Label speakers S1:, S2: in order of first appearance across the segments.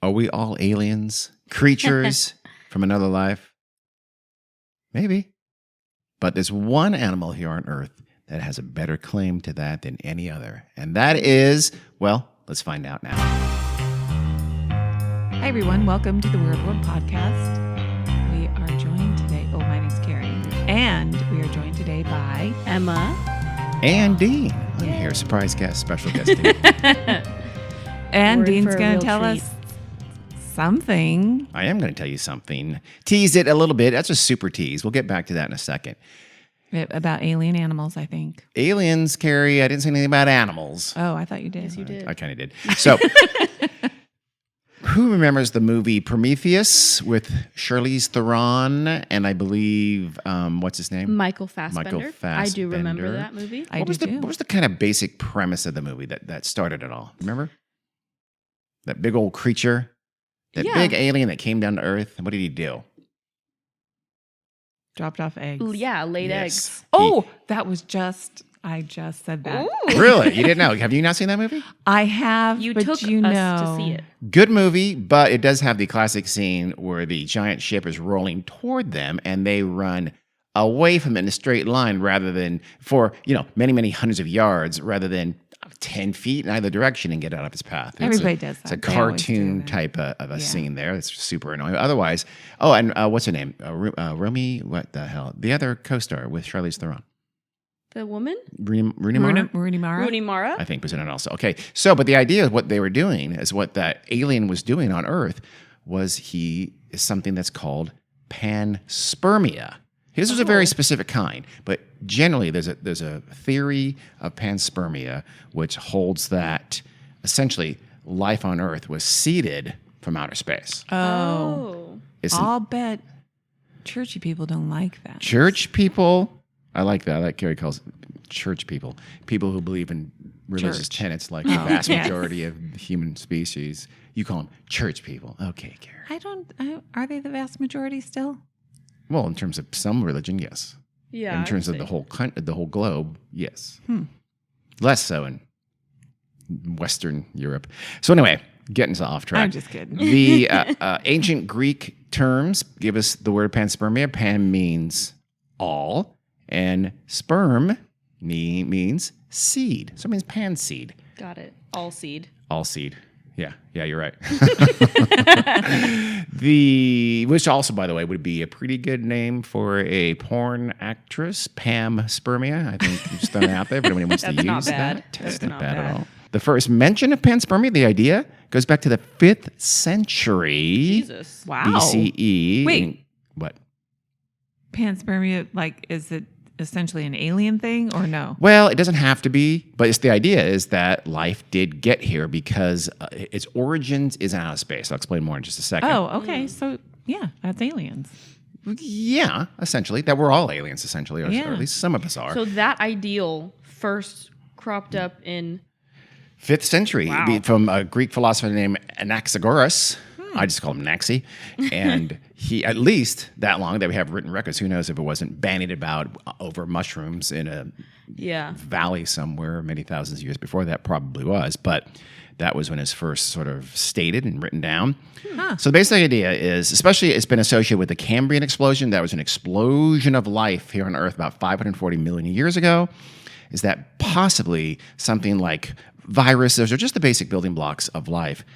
S1: Are we all aliens? Creatures from another life? Maybe. But there's one animal here on Earth that has a better claim to that than any other. And that is, well, let's find out now.
S2: Hi, everyone. Welcome to the Weird World Podcast. We are joined today. Oh, my name's Carrie. And we are joined today by
S3: Emma.
S1: And Dean. I'm here, surprise guest, special guest Dean.
S2: And Dean's going to tell us something.
S1: I am going to tell you something. Tease it a little bit. That's a super tease. We'll get back to that in a second.
S2: About alien animals, I think.
S1: Aliens, Carrie. I didn't say anything about animals.
S2: Oh, I thought you did.
S3: Yes, you did.
S1: I kind of did. So, who remembers the movie Prometheus with Charlize Theron and I believe, what's his name?
S3: Michael Fassbender.
S1: Michael Fassbender.
S3: I do remember that movie.
S2: I
S1: What was
S2: do.
S1: what was the kind of basic premise of the movie that started it all? Remember? That big old creature? That
S3: Yeah.
S1: big alien that came down to Earth? What did he do?
S2: Dropped off eggs.
S3: Yeah, laid
S1: Yes.
S3: eggs.
S2: Oh, that was I just said that.
S3: Ooh.
S1: Really? You didn't know? Have you not seen that movie?
S2: I have,
S3: You
S2: but
S3: took
S2: you
S3: us
S2: know.
S3: to see it.
S1: Good movie, but it does have the classic scene where the giant ship is rolling toward them and they run away from it in a straight line rather than for, many, many hundreds of yards rather than 10 feet in either direction and get out of its path.
S2: Everybody does that.
S1: It's a
S2: They always do
S1: cartoon
S2: that.
S1: type of a
S2: Yeah.
S1: scene there. It's super annoying. Otherwise, and what's her name? Romy, what the hell? The other co-star with Charlize Theron.
S3: The woman?
S1: Rooney Mara?
S2: Rooney Mara.
S3: Rooney Mara?
S1: I think was in it also. Okay, so but the idea of what they were doing is what that alien was doing on Earth was he is something that's called panspermia. His was a very specific kind, but generally there's a theory of panspermia which holds that essentially life on Earth was seeded from outer space.
S2: Oh.
S1: It's
S2: I'll bet churchy people don't like that.
S1: church people. I like that. I like Gary calls it church people. People who believe in religious
S2: Church.
S1: tenets like the vast
S2: yes.
S1: majority of the human species. You call them church people. Okay, Gary.
S2: Are they the vast majority still?
S1: Well, in terms of some religion, yes.
S3: Yeah.
S1: In terms of the whole globe, yes. Less so in Western Europe. So anyway, getting us off track.
S2: I'm just kidding.
S1: The ancient Greek terms give us the word panspermia. Pan means all, and sperm means seed. So it means pan seed.
S3: Got it. All seed.
S1: All seed. Yeah, you're right. Which also, by the way, would be a pretty good name for a porn actress, Pam Spermia. I think I'm just throwing it out there, but nobody wants to
S3: That's
S1: use
S3: not bad.
S1: that.
S3: That's
S1: not
S3: not
S1: bad at
S3: bad.
S1: all. The first mention of panspermia, the idea, goes back to the 5th century
S3: Jesus.
S2: Wow.
S1: BCE.
S2: Wait.
S1: What?
S2: Panspermia, is it essentially an alien thing or no?
S1: Well, it doesn't have to be, but it's the idea is that life did get here because its origins is out of space. I'll explain more in just a second.
S2: Oh, okay. So, yeah, that's aliens.
S1: Yeah, essentially. That we're all aliens, essentially, or
S2: Yeah.
S1: at least some of us are.
S3: So that ideal first cropped up in
S1: 5th century,
S3: Wow.
S1: from a Greek philosopher named Anaxagoras. I just call him Naxi. And he, at least that long that we have written records, who knows if it wasn't bandied about over mushrooms in a valley somewhere many thousands of years before that, probably was. But that was when it's first sort of stated and written down. So the basic idea is, especially it's been associated with the Cambrian explosion. That was an explosion of life here on Earth about 540 million years ago. Is that possibly something like viruses or just the basic building blocks of life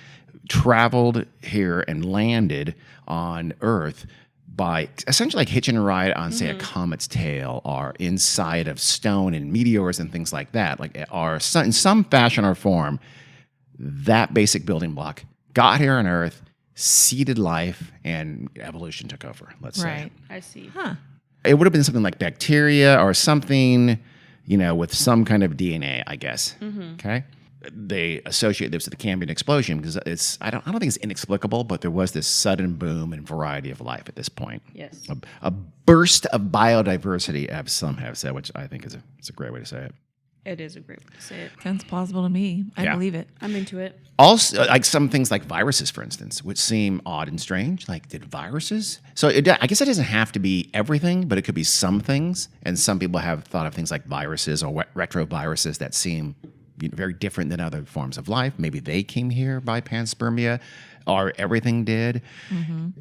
S1: traveled here and landed on Earth by essentially like hitching a ride on, say, a comet's tail or inside of stone and meteors and things like that, in some fashion or form, that basic building block got here on Earth, seeded life, and evolution took over, let's say.
S2: Right.
S3: I see.
S2: Huh.
S1: It would have been something like bacteria or something, with some kind of DNA, I guess. Okay? They associate this with the Cambrian explosion because I don't think it's inexplicable, but there was this sudden boom and variety of life at this point.
S3: Yes.
S1: A burst of biodiversity, as some have said, which I think is a great way to say it.
S3: It is a great way to say it.
S2: Sounds plausible to me. I
S1: Yeah.
S2: believe it.
S3: I'm into it.
S1: Also, like some things like viruses, for instance, which seem odd and strange. Like, did viruses? So I guess it doesn't have to be everything, but it could be some things. And some people have thought of things like viruses or retroviruses that seem very different than other forms of life. Maybe they came here by panspermia. or everything did.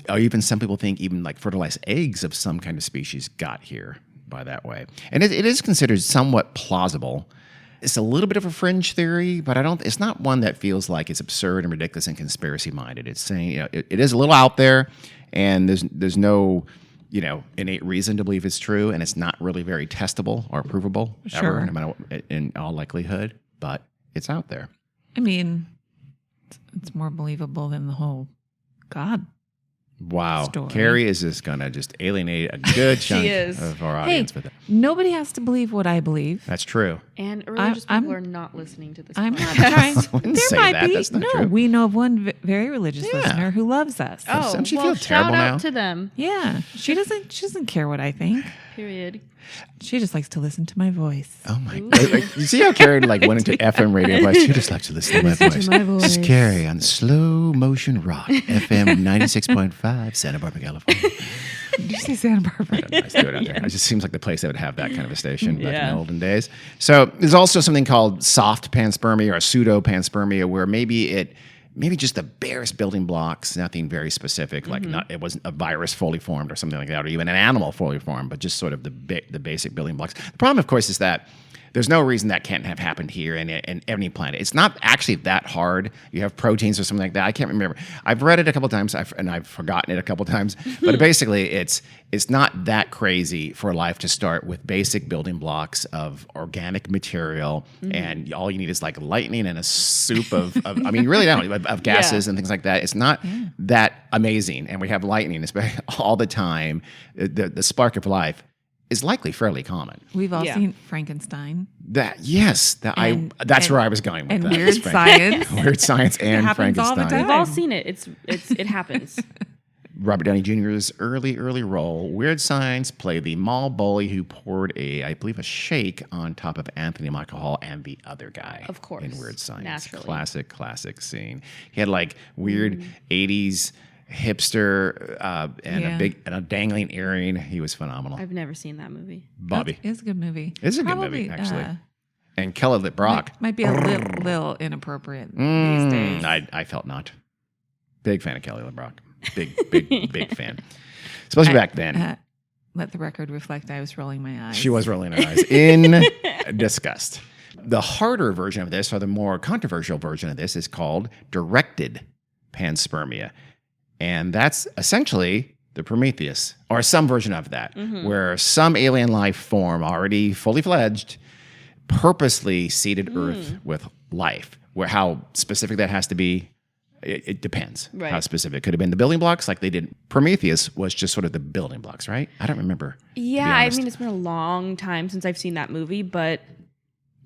S1: Or even some people think even like fertilized eggs of some kind of species got here by that way. And it is considered somewhat plausible. It's a little bit of a fringe theory, but it's not one that feels like it's absurd and ridiculous and conspiracy minded. It's saying, it is a little out there, and there's no, innate reason to believe it's true, and it's not really very testable or provable ever, no matter what, in all likelihood, but it's out there.
S2: I mean, it's more believable than the whole God
S1: Wow.
S2: story.
S1: Carrie is just going to just alienate a good chunk
S3: is.
S1: of our audience with it.
S2: Nobody has to believe what I believe.
S1: That's true.
S3: And religious
S2: I'm-
S3: people are not listening to this.
S2: I'm not
S3: podcast.
S2: trying.
S1: wouldn't
S2: There
S1: say
S2: might
S1: that.
S2: be.
S1: That's not
S2: No,
S1: true.
S2: we know of one very religious
S1: Yeah.
S2: listener who loves us.
S3: Oh,
S1: Doesn't she
S3: well,
S1: feel terrible
S3: shout out
S1: now?
S3: to them.
S2: Yeah, she doesn't care what I think.
S3: Period.
S2: She just likes to listen to my voice.
S1: Oh my God. You see how Carrie went into FM radio voice? She just likes to listen to my voice. This is Carrie on Slow Motion Rock, FM 96.5, Santa Barbara, California.
S2: Did you say Santa Barbara?
S1: Nice to do it out there. It just seems like the place that would have that kind of a station back in
S3: Yeah.
S1: the olden days. So there's also something called soft panspermia or pseudo panspermia, where maybe just the barest building blocks, nothing very specific, like it wasn't a virus fully formed or something like that, or even an animal fully formed, but just sort of the basic building blocks. The problem, of course, is that there's no reason that can't have happened here in any planet. It's not actually that hard. You have proteins or something like that. I can't remember. I've read it a couple times, and I've forgotten it a couple times. But basically, it's not that crazy for life to start with basic building blocks of organic material, and all you need is like lightning and a soup of I mean, you really don't, of gases and things like that. It's not that amazing, and we have lightning especially all the time. The spark of life is likely fairly common.
S2: We've all
S3: Yeah.
S2: seen Frankenstein
S1: That's
S2: And-
S1: where I was going with
S2: and
S1: that.
S2: Weird
S1: It's
S2: Science.
S1: Weird Science and
S2: happens all the
S1: Frankenstein.
S2: time.
S3: We've all seen it. It happens.
S1: Robert Downey Jr.'s early role. Weird Science played the mall bully who poured I believe, a shake on top of Anthony Michael Hall and the other guy.
S3: Of course.
S1: In Weird Science.
S3: Naturally.
S1: Classic scene. He had like weird 80s hipster and a dangling earring. He was phenomenal.
S3: I've never seen that movie.
S1: Bobby.
S2: It's a good movie.
S1: It's a good
S2: Probably,
S1: movie, actually. And Kelly Brock.
S2: might be a little inappropriate these days.
S1: I felt not. Big fan of Kelly LeBrock. Big fan. Especially back then.
S2: Let the record reflect I was rolling my eyes.
S1: She was rolling her eyes in disgust. The harder version of this, or the more controversial version of this, is called directed panspermia. And that's essentially the Prometheus, or some version of that, where some alien life form, already fully fledged, purposely seeded Earth with life. Where how specific that has to be, it depends.
S3: Right.
S1: How specific. Could have been the building blocks, like they did. Prometheus was just sort of the building blocks, right? I don't remember.
S3: Yeah,
S1: to be
S3: I
S1: honest.
S3: mean, it's been a long time since I've seen that movie, but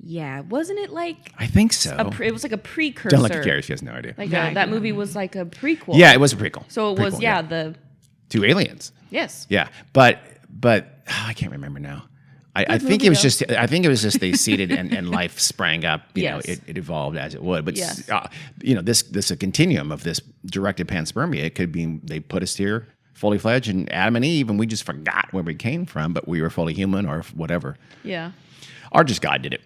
S3: yeah, wasn't it like
S1: I think so.
S3: it was like a precursor?
S1: Don't look at Carrie. She has no idea.
S3: Like
S2: Yeah,
S3: that movie was like a prequel.
S1: Yeah, it was a prequel.
S3: So it was
S1: Prequel, to Aliens.
S3: yes.
S1: Yeah, but I can't remember now. I think it was just they seeded and life sprang up. You know,
S3: Yes.
S1: it evolved as it would. But
S3: Yes.
S1: this a continuum of this directed panspermia. It could be they put us here fully fledged and Adam and Eve, and we just forgot where we came from, but we were fully human or whatever.
S3: Yeah.
S1: Or just God did it.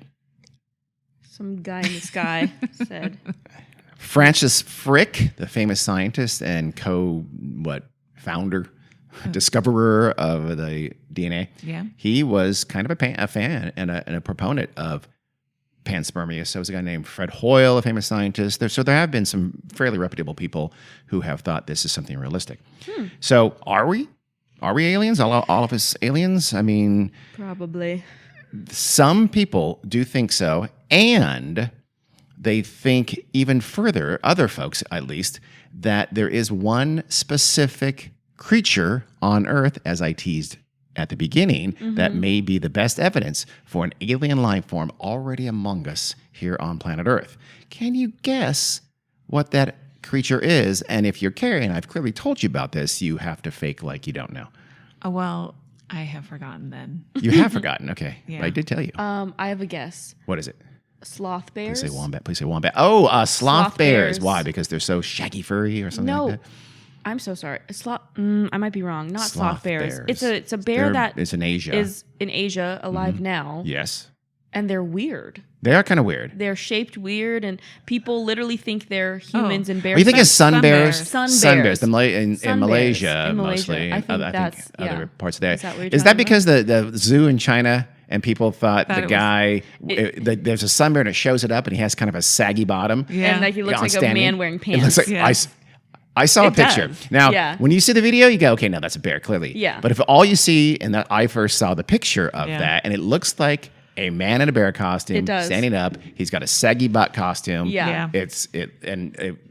S3: Some guy in the sky said.
S1: Francis Crick, the famous scientist and founder, discoverer of the DNA.
S2: Yeah.
S1: He was kind of a fan and a proponent of panspermia. So was a guy named Fred Hoyle, a famous scientist. There have been some fairly reputable people who have thought this is something realistic. So are we? Are we aliens? All of us aliens? I mean,
S3: Probably.
S1: some people do think so, and they think even further, other folks at least, that there is one specific creature on Earth, as I teased at the beginning, that may be the best evidence for an alien life form already among us here on planet Earth. Can you guess what that creature is? And if you're Carrie, and I've clearly told you about this, you have to fake like you don't know.
S2: Oh, well, I have forgotten then.
S1: You have forgotten. Okay.
S2: Yeah.
S1: But I did tell you.
S3: I have a guess.
S1: What is it?
S3: Sloth bears.
S1: Please say wombat. Please say wombat. Oh, sloth bears.
S3: bears.
S1: Why? Because they're so shaggy furry or something
S3: No,
S1: like that?
S3: I'm so sorry. I might be wrong. Not sloth bears.
S1: bears.
S3: It's a bear that
S1: It's in Asia.
S3: is in Asia alive now.
S1: Yes.
S3: And they're weird.
S1: They are kind of weird.
S3: They're shaped weird, and people literally think they're humans and bears.
S1: Are you thinking sun bears?
S3: Sun bears.
S1: In Malaysia,
S3: In Malaysia.
S1: mostly.
S3: I think that's
S1: other parts of there.
S3: Is that what you're
S1: Is that
S3: talking
S1: because the zoo in China and people thought the
S2: it
S1: guy, there's a sun bear and it shows it up and he has kind of a saggy bottom.
S2: Yeah.
S3: And like he looks like a man wearing
S1: It
S3: pants.
S1: looks like,
S2: Yeah.
S1: I saw a
S2: It
S1: picture.
S2: does.
S1: Now,
S3: Yeah.
S1: when you see the video, you go, okay, no, that's a bear, clearly.
S3: Yeah.
S1: But if all you see, and that I first saw the picture of
S2: Yeah.
S1: that, and it looks like a man in a bear costume
S3: It does.
S1: standing up. He's got a saggy butt costume.
S3: Yeah.
S1: It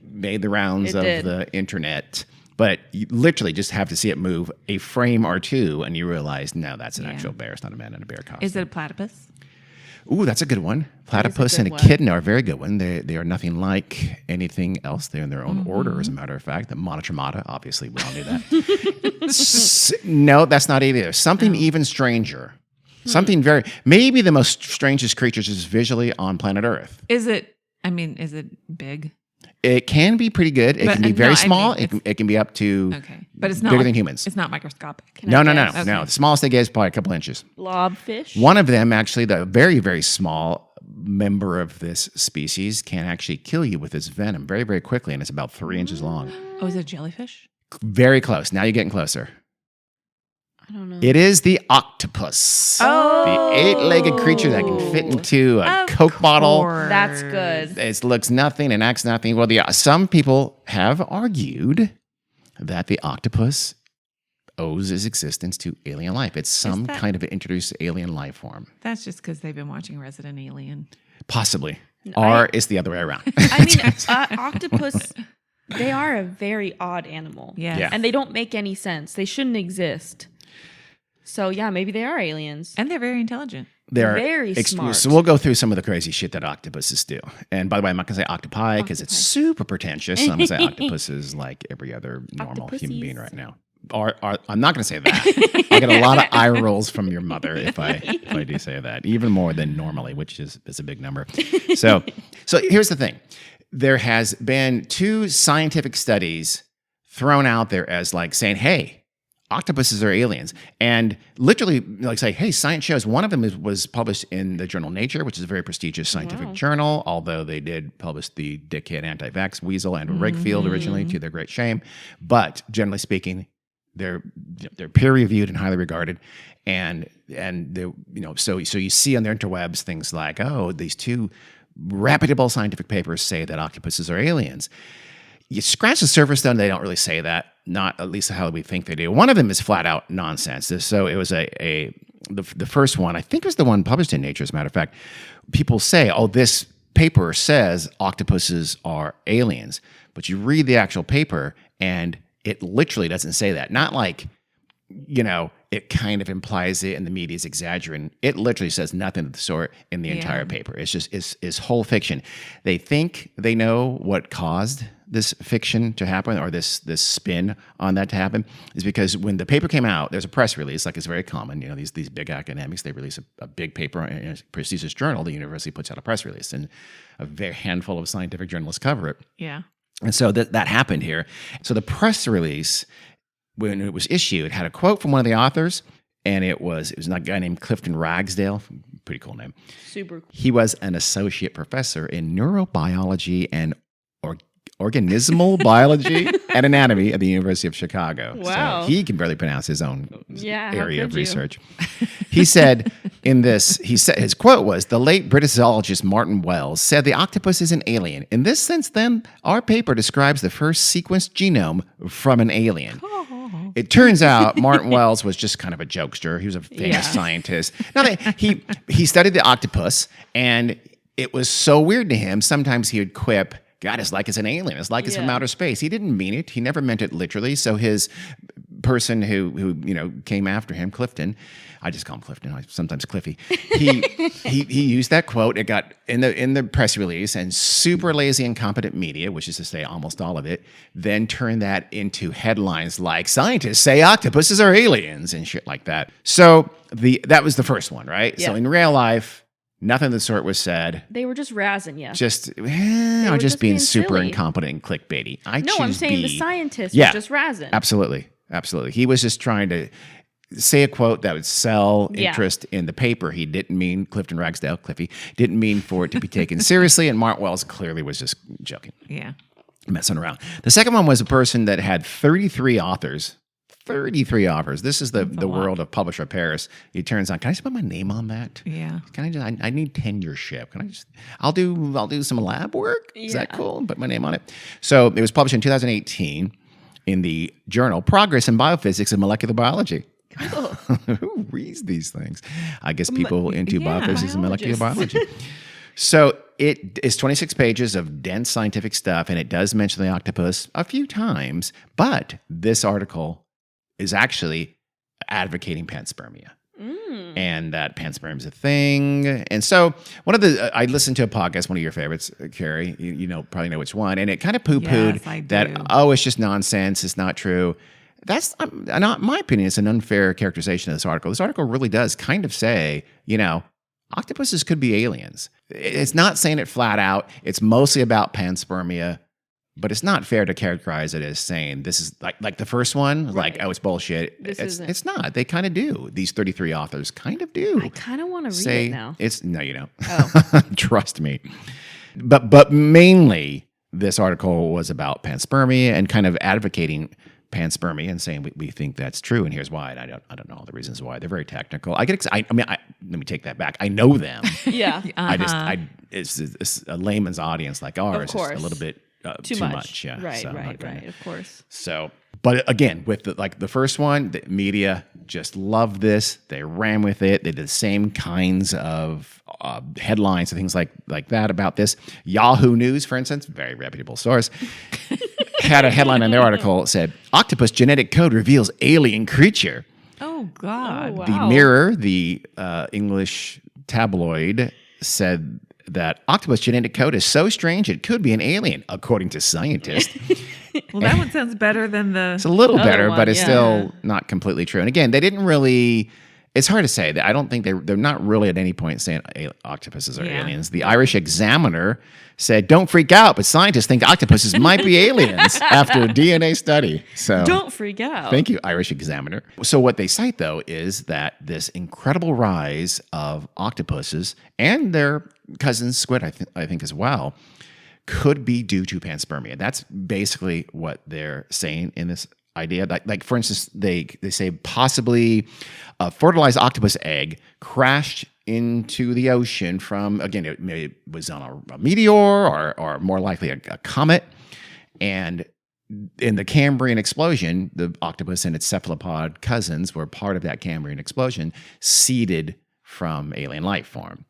S1: made the rounds
S3: It
S1: of
S3: did.
S1: the internet. But you literally just have to see it move a frame or two, and you realize, no, that's an actual bear. It's not a man in a bear costume.
S2: Is it a platypus?
S1: Ooh, that's a good one. Platypus
S3: good
S1: and a
S3: one.
S1: kitten are a very good one. They are nothing like anything else. They're in their own order, as a matter of fact. The monotremata, obviously, we all knew that. No, that's not either. Something even stranger. Something very, maybe the most strangest creatures is visually on planet Earth.
S2: Is it big?
S1: It can be pretty good. It
S2: But,
S1: can be
S2: no,
S1: very
S2: I
S1: small.
S2: mean,
S1: it can be up to
S2: Okay. But it's not
S1: bigger
S2: like-
S1: than humans.
S2: It's not microscopic.
S1: No.
S3: guess?
S1: The smallest they get is probably a couple inches.
S3: Blobfish.
S1: One of them, actually, the very, very small member of this species can actually kill you with its venom very, very quickly, and it's about 3 inches long.
S2: Oh, is it a jellyfish?
S1: Very close. Now you're getting closer.
S3: I don't know.
S1: It is the octopus.
S2: Oh.
S1: The 8-legged creature that can fit into a Coke bottle.
S3: That's good.
S1: It looks nothing and acts nothing. Well, some people have argued that the octopus owes its existence to alien life. It's some
S2: that-
S1: kind of introduced alien life form.
S2: That's just because they've been watching Resident Alien.
S1: Possibly. Or it's the other way around.
S3: I mean, octopus, they are a very odd animal.
S2: Yes.
S1: Yeah.
S3: And they don't make any sense. They shouldn't exist. So, yeah, maybe they are aliens.
S2: And they're very intelligent.
S1: They're
S3: Very smart.
S1: So we'll go through some of the crazy shit that octopuses do. And by the way, I'm not going to say octopi because it's super pretentious. I'm going to say octopuses like every other normal human being right now. Or I'm not going to say that. I get a lot of eye rolls from your mother if I do say that, even more than normally, which is a big number. So here's the thing: there has been 2 scientific studies thrown out there as like saying, "Hey, octopuses are aliens," and literally like say, "Hey, science shows." One of them was published in the journal Nature, which is a very prestigious scientific journal. Although they did publish the dickhead anti-vax weasel Andrew Wakefield originally, to their great shame, but generally speaking, they're peer reviewed and highly regarded, and they so you see on the interwebs things like, oh, these 2 reputable scientific papers say that octopuses are aliens. You scratch the surface, though, and they don't really say that. Not at least how we think they do. One of them is flat out nonsense. So it was the first one. I think it was the one published in Nature. As a matter of fact, people say, "Oh, this paper says octopuses are aliens," but you read the actual paper and it literally doesn't say that. Not like, it kind of implies it and the media is exaggerating. It literally says nothing of the sort in the entire paper. It's just it's whole fiction. They think they know what caused this fiction to happen, or this spin on that to happen, is because when the paper came out, there's a press release, like it's very common. These big academics, they release a big paper in a prestigious journal. The university puts out a press release, and a very handful of scientific journalists cover it.
S2: Yeah.
S1: And so that happened here. So the press release, when it was issued, had a quote from one of the authors, and it was a guy named Clifton Ragsdale, pretty cool name.
S3: Super cool.
S1: He was an associate professor in neurobiology and organismal biology and anatomy at the University of Chicago.
S3: Wow.
S1: So he can barely pronounce his own
S3: Yeah, how
S1: area of
S3: could you?
S1: research. He said his quote was, "The late British zoologist Martin Wells said the octopus is an alien. In this sense, then, our paper describes the first sequenced genome from an alien." It turns out Martin Wells was just kind of a jokester. He was a famous scientist. Now, he studied the octopus, and it was so weird to him. Sometimes he would quip, "God, it's like it's an alien. It's like it's from outer space." He didn't mean it. He never meant it literally. So his person who came after him, Clifton, I just call him Clifton, sometimes Cliffy. He used that quote. It got in the press release, and super lazy, incompetent media, which is to say almost all of it, then turned that into headlines like "Scientists say octopuses are aliens" and shit like that. So that was the first one, right?
S3: Yeah.
S1: So in real life, nothing of the sort was said.
S3: They were just razzing you.
S1: Just
S3: were
S1: just being
S3: being
S1: super
S3: silly.
S1: incompetent and clickbaity.
S3: No, I'm saying the scientists
S1: Yeah.
S3: were just razzing.
S1: Absolutely. He was just trying to say a quote that would sell
S3: Yeah.
S1: interest in the paper. He didn't mean Clifton Ragsdale, Cliffy, didn't mean for it to be taken seriously. And Mark Wells clearly was just joking,
S2: Yeah.
S1: messing around. The second one was a person that had 33 authors. 33 offers. This is the world of Publisher Paris. He turns on, can I just put my name on that?
S2: Yeah.
S1: Can I just, I need tenureship. Can I just, I'll do some lab work. Is that cool? Put my name on it. So it was published in 2018 in the journal Progress in Biophysics and Molecular Biology. Who reads these things? I guess people into biophysics and molecular biology. So it is 26 pages of dense scientific stuff, and it does mention the octopus a few times, but this article is actually advocating panspermia. And that panspermia is a thing. And so I listened to a podcast, one of your favorites, Carrie, you know, probably know which one, and it kind of poo-pooed
S2: Yes, I
S1: that,
S2: do.
S1: oh, it's just nonsense, it's not true. That's not my opinion. It's an unfair characterization of this article. This article really does kind of say, you know, octopuses could be aliens. It's not saying it flat out. It's mostly about panspermia. But it's not fair to characterize it as saying this is like the first one, like, oh, it's bullshit. It's not. They kind of do. These 33 authors kind of do.
S3: I kind of want to read it now.
S1: No, you don't. Oh. Trust me. But mainly this article was about panspermia and kind of advocating panspermia and saying we think that's true, and here's why. And I don't know all the reasons why. They're very technical. I mean, let me take that back. I know them.
S3: Yeah.
S1: It's a layman's audience like ours. It's a little bit too much. Yeah.
S3: Right,
S1: So I'm
S3: right,
S1: not gonna-
S3: right. Of course.
S1: So, but again, with the first one, the media just loved this. They ran with it. They did the same kinds of headlines and things like that about this. Yahoo News, for instance, very reputable source, had a headline in their article that said, "Octopus genetic code reveals alien creature."
S2: Oh, God.
S3: Oh, wow.
S1: The Mirror, the English tabloid, said that octopus genetic code is so strange it could be an alien, according to scientists.
S2: Well, that one sounds better than the.
S1: It's a little
S3: other
S1: better,
S3: one,
S1: but it's
S3: yeah.
S1: still not completely true. And again, they didn't really. It's hard to say. I don't think they're not really at any point saying octopuses are aliens. The Irish Examiner said, "Don't freak out, but scientists think octopuses might be aliens after a DNA study." So
S3: Don't freak out.
S1: thank you, Irish Examiner. So what they cite, though, is that this incredible rise of octopuses and their cousins squid, I think as well, could be due to panspermia. That's basically what they're saying in this idea. Like for instance, they say possibly a fertilized octopus egg crashed into the ocean from, again, it was on a meteor or more likely a comet. And in the Cambrian explosion, the octopus and its cephalopod cousins were part of that Cambrian explosion, seeded from alien life form.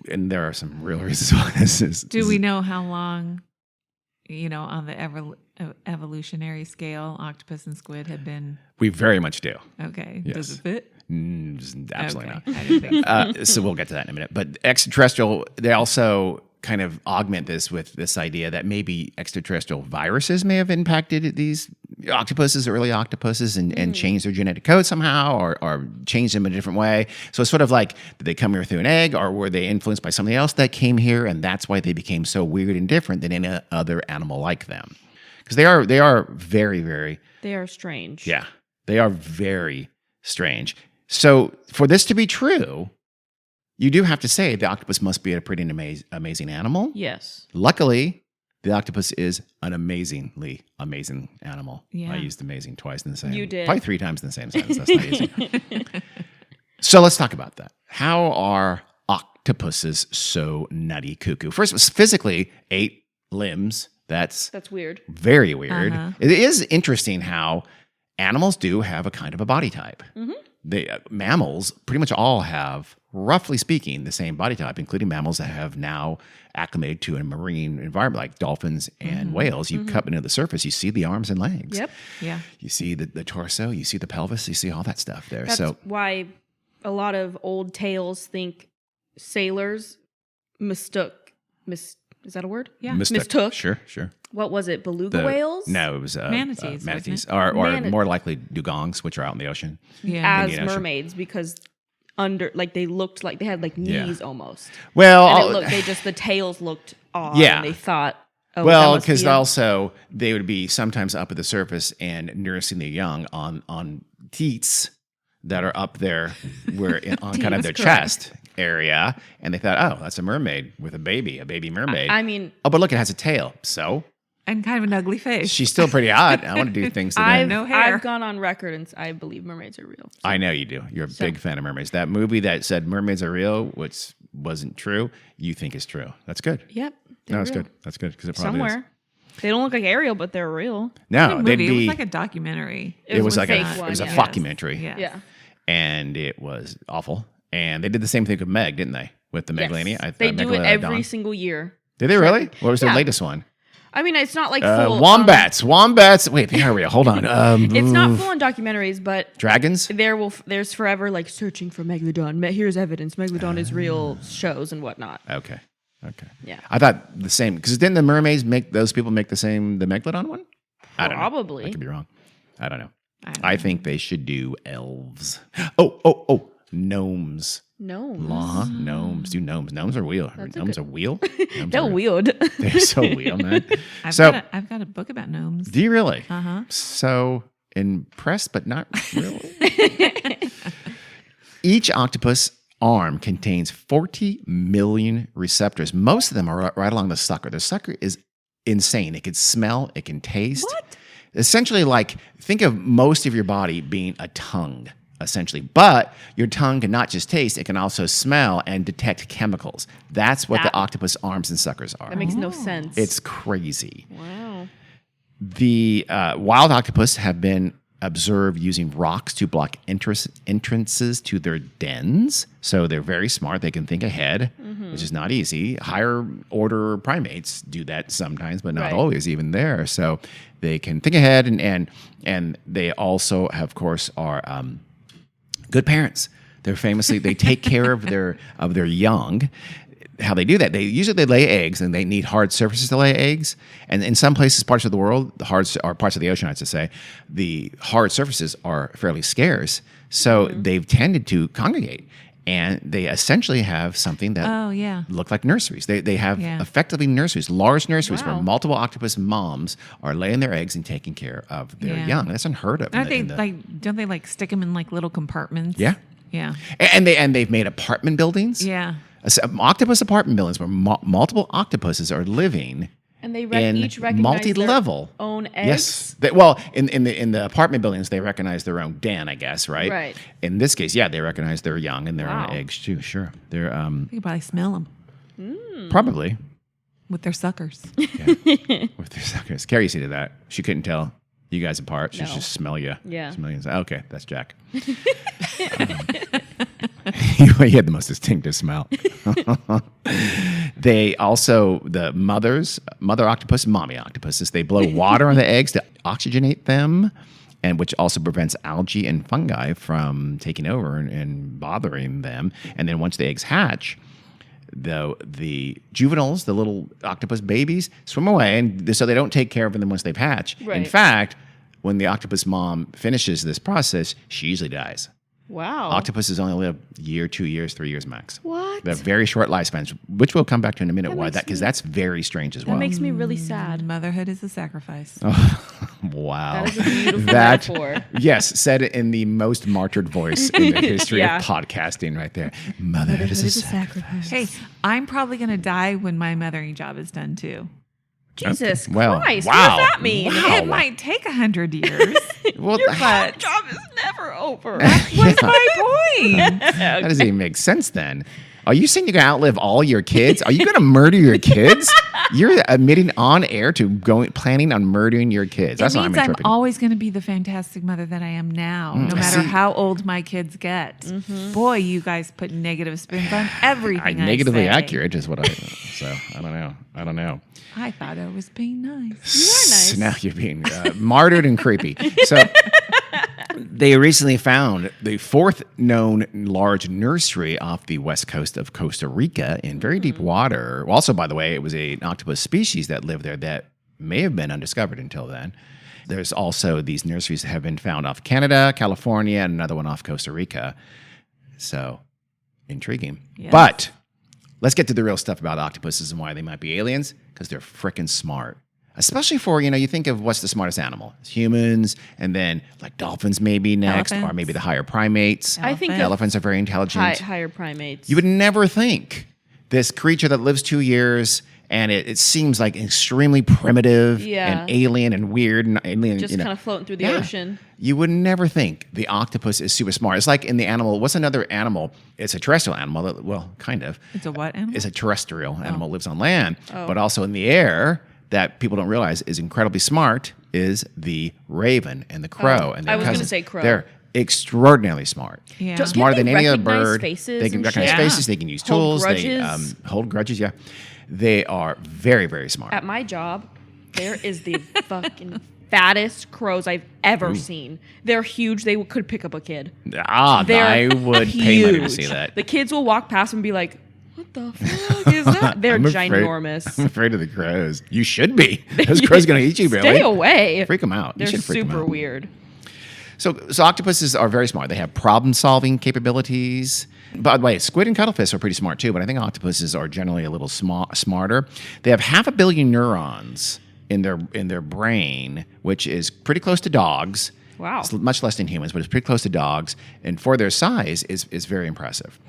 S1: And there are some real reasons why this is.
S2: Do we know how long, on the evolutionary scale, octopus and squid have been?
S1: We very much do.
S2: Okay.
S1: Yes.
S2: Does it fit?
S1: Absolutely
S2: Okay. I didn't think so.
S1: so we'll get to that in a minute. But extraterrestrial, they also kind of augment this with this idea that maybe extraterrestrial viruses may have impacted these octopuses, early octopuses, and changed their genetic code somehow or changed them in a different way. So it's sort of like, did they come here through an egg, or were they influenced by something else that came here, and that's why they became so weird and different than any other animal like them? Because they are very, very...
S3: They are strange.
S1: Yeah, they are very strange. So for this to be true, you do have to say the octopus must be a pretty amazing animal.
S3: Yes.
S1: Luckily, the octopus is an amazingly amazing animal.
S2: Yeah.
S1: I used amazing twice in the same.
S3: You did.
S1: Probably 3 times in the same sentence. That's not easy. So let's talk about that. How are octopuses so nutty cuckoo? First, physically, 8 limbs. That's
S3: weird.
S1: very weird.
S2: Uh-huh.
S1: It is interesting how animals do have a kind of a body type.
S3: Mm-hmm.
S1: Mammals pretty much all have, roughly speaking, the same body type, including mammals that have now acclimated to a marine environment like dolphins and whales. You cut into the surface, you see the arms and legs.
S3: Yep.
S2: Yeah.
S1: You see the torso, you see the pelvis, you see all that stuff there.
S3: That's why a lot of old tales think sailors mistook. Is that a word?
S2: Yeah.
S3: Mistook.
S1: Sure.
S3: What was it? Beluga whales?
S1: No, it was
S2: Manatees,
S1: manatees,
S2: wasn't
S1: or more likely dugongs, which are out in the ocean.
S2: Yeah.
S3: As
S1: Indian Ocean.
S3: mermaids, because they looked like they had like knees almost.
S1: Well,
S3: And the tails looked odd.
S1: Yeah.
S3: And they thought, oh,
S1: well,
S3: that must be
S1: because
S3: a-
S1: also they would be sometimes up at the surface and nursing the young on teats that are up there where on kind of their
S2: Jesus
S1: chest area, and they thought, oh, that's a mermaid with a baby mermaid.
S3: I mean,
S1: oh, but look, it has a tail. So
S2: And kind of an ugly face.
S1: she's still pretty hot. I want to do things to them.
S2: no hair.
S3: I've gone on record and I believe mermaids are real. So.
S1: I know you do. You're a big fan of mermaids. That movie that said mermaids are real, which wasn't true, you think is true. That's good.
S3: Yep.
S1: No, that's
S3: real.
S1: good. That's good because it probably
S3: Somewhere.
S1: is.
S3: They don't look like Ariel, but they're real.
S1: No, they'd
S2: movie. It
S1: be.
S2: was like a documentary.
S1: It was like
S3: fake
S1: a
S3: one,
S1: it was a
S3: yeah.
S1: flockumentary,
S2: Yeah.
S3: Yeah.
S1: and it was awful. And they did the same thing with Meg, didn't they? With the Megalania,
S3: Yes. They do it
S1: Megalodon.
S3: every single year.
S1: Did they really? What was their
S3: Yeah.
S1: latest one?
S3: I mean, it's not like full.
S1: Wombats. Wait, here we are. Hold on.
S3: It's not full on documentaries, but
S1: Dragons.
S3: there's forever like searching for Megalodon. Here's evidence. Megalodon is real shows and whatnot.
S1: Okay.
S3: Yeah.
S1: I thought the same because didn't the mermaids make those people make the Megalodon one? I don't know.
S3: Probably.
S1: I could be wrong. I don't know.
S2: don't
S1: I think they should do elves. Oh, gnomes.
S3: No.
S1: Gnomes. Do gnomes. Gnomes are wheel. Gnomes are wheel. Gnomes
S3: They're
S1: are-
S3: weird.
S1: They're so wheel, man.
S2: I've got a book about gnomes.
S1: Do you really?
S2: Uh-huh.
S1: So impressed, but not really. Each octopus arm contains 40 million receptors. Most of them are right along the sucker. The sucker is insane. It can smell, it can taste.
S3: What?
S1: Essentially, like, think of most of your body being a tongue, essentially. But your tongue can not just taste, it can also smell and detect chemicals. That's what the octopus arms and suckers are.
S3: That makes no sense.
S1: It's crazy.
S3: wow.
S1: The wild octopus have been observed using rocks to block entrances to their dens. So they're very smart. They can think ahead, which is not easy. Higher order primates do that sometimes, but not
S3: Right.
S1: always even there. So they can think ahead, and they also, of course, are good parents. They're famously they take care of their young. How they do that? They lay eggs, and they need hard surfaces to lay eggs. And in some places, parts of the world, parts of the ocean, I should say, the hard surfaces are fairly scarce. So they've tended to congregate, and they essentially have something that look like nurseries. They have effectively nurseries, large nurseries where multiple octopus moms are laying their eggs and taking care of their young. That's unheard of.
S2: Don't they like stick them in like little compartments?
S1: Yeah.
S2: Yeah.
S1: And they've made apartment buildings.
S2: Yeah.
S1: Octopus apartment buildings where multiple octopuses are living.
S3: And they
S1: in
S3: each recognize
S1: multi-level
S3: their own eggs.
S1: Yes. In the apartment buildings, they recognize their own den, I guess, right?
S3: Right.
S1: In this case, they recognize their young and their
S3: Wow.
S1: own eggs too. Sure, they're
S2: You could probably smell them
S1: probably
S2: with their suckers.
S1: with their suckers. Carrie see to that. She couldn't tell you guys apart. She
S3: No.
S1: just smell you.
S3: Yeah.
S1: Smell you and say, okay, that's Jack. He had the most distinctive smell. They also, the mother octopus, mommy octopuses, they blow water on the eggs to oxygenate them, and which also prevents algae and fungi from taking over and bothering them. And then once the eggs hatch, the juveniles, the little octopus babies, swim away, and so they don't take care of them once they've hatched.
S3: Right.
S1: In fact, when the octopus mom finishes this process, she usually dies.
S3: Wow.
S1: Octopuses only live a year, 2 years, 3 years max.
S3: What?
S1: They have very short lifespans, which we'll come back to in a minute. Why
S3: makes
S1: that? Because
S3: me-
S1: that's very strange as
S3: That
S1: well.
S3: makes me really sad.
S2: Motherhood is a sacrifice.
S1: Wow.
S3: That is a beautiful
S1: That-
S3: metaphor.
S1: Yes, said it in the most martyred voice in the history
S3: Yeah.
S1: of podcasting right there. Motherhood is a
S3: sacrifice.
S2: Hey, I'm probably going to die when my mothering job is done too.
S3: Jesus
S1: Well,
S3: Christ.
S1: wow.
S3: What does that mean?
S1: Wow.
S2: It might take 100 years.
S1: Well,
S3: Your
S2: But-
S3: job is never over.
S2: What's my point?
S1: that doesn't even make sense then. Are you saying you're going to outlive all your kids? Are you going to murder your kids? You're admitting on air to planning on murdering your kids. That's
S2: it
S1: what I'm
S2: means I'm
S1: interpreting.
S2: always going to be the fantastic mother that I am now, no matter
S1: see.
S2: how old my kids get. Boy, you guys put negative spins on everything.
S1: Negatively
S2: say.
S1: accurate is what I. So I don't know.
S2: I thought I was being nice.
S3: You are nice.
S1: So now you're being martyred and creepy. So they recently found the fourth known large nursery off the west coast of Costa Rica in very deep water. Also, by the way, it was an octopus species that lived there that may have been undiscovered until then. There's also these nurseries that have been found off Canada, California, and another one off Costa Rica. So intriguing.
S2: Yes.
S1: But let's get to the real stuff about octopuses and why they might be aliens, because they're freaking smart. especially for, you think of what's the smartest animal? It's humans, and then like dolphins maybe next,
S2: Elephants.
S1: or maybe the higher primates.
S3: I think
S1: Elephants are very intelligent.
S3: higher primates.
S1: You would never think this creature that lives 2 years and it seems like extremely primitive and alien and weird and alien,
S3: just kind of floating through the ocean.
S1: You would never think the octopus is super smart. It's like in the animal. What's another animal? It's a terrestrial animal. Well, kind of.
S2: It's a what animal?
S1: It's a terrestrial animal. Lives on land, but also in the air. That people don't realize is incredibly smart. Is the raven and the crow and their
S3: I was going to
S1: cousins.
S3: say crow.
S1: They're extraordinarily smart.
S2: Yeah.
S1: Smarter
S3: Can't
S1: than
S3: they
S1: any other
S3: recognize
S1: bird.
S3: faces
S1: They can
S3: and
S1: recognize
S3: shit?
S1: faces. They can use
S3: Hold
S1: tools.
S3: grudges.
S1: They hold grudges. Yeah, they are very, very smart.
S3: At my job, there is the fucking fattest crows I've ever seen. They're huge. They could pick up a kid. They're
S1: I would pay money to see that.
S3: The kids will walk past and be like, "What the fuck is that?" They're ginormous.
S1: I'm afraid of the crows. You should be. Those crows are going to eat you, Billy.
S3: Stay away.
S1: Freak them out.
S3: They're
S1: you should freak them
S3: super
S1: out.
S3: weird.
S1: So octopuses are very smart. They have problem-solving capabilities. By the way, squid and cuttlefish are pretty smart too, but I think octopuses are generally a little smarter. They have 500 million neurons in their brain, which is pretty close to dogs.
S3: Wow.
S1: It's much less than humans, but it's pretty close to dogs. And for their size, is very impressive.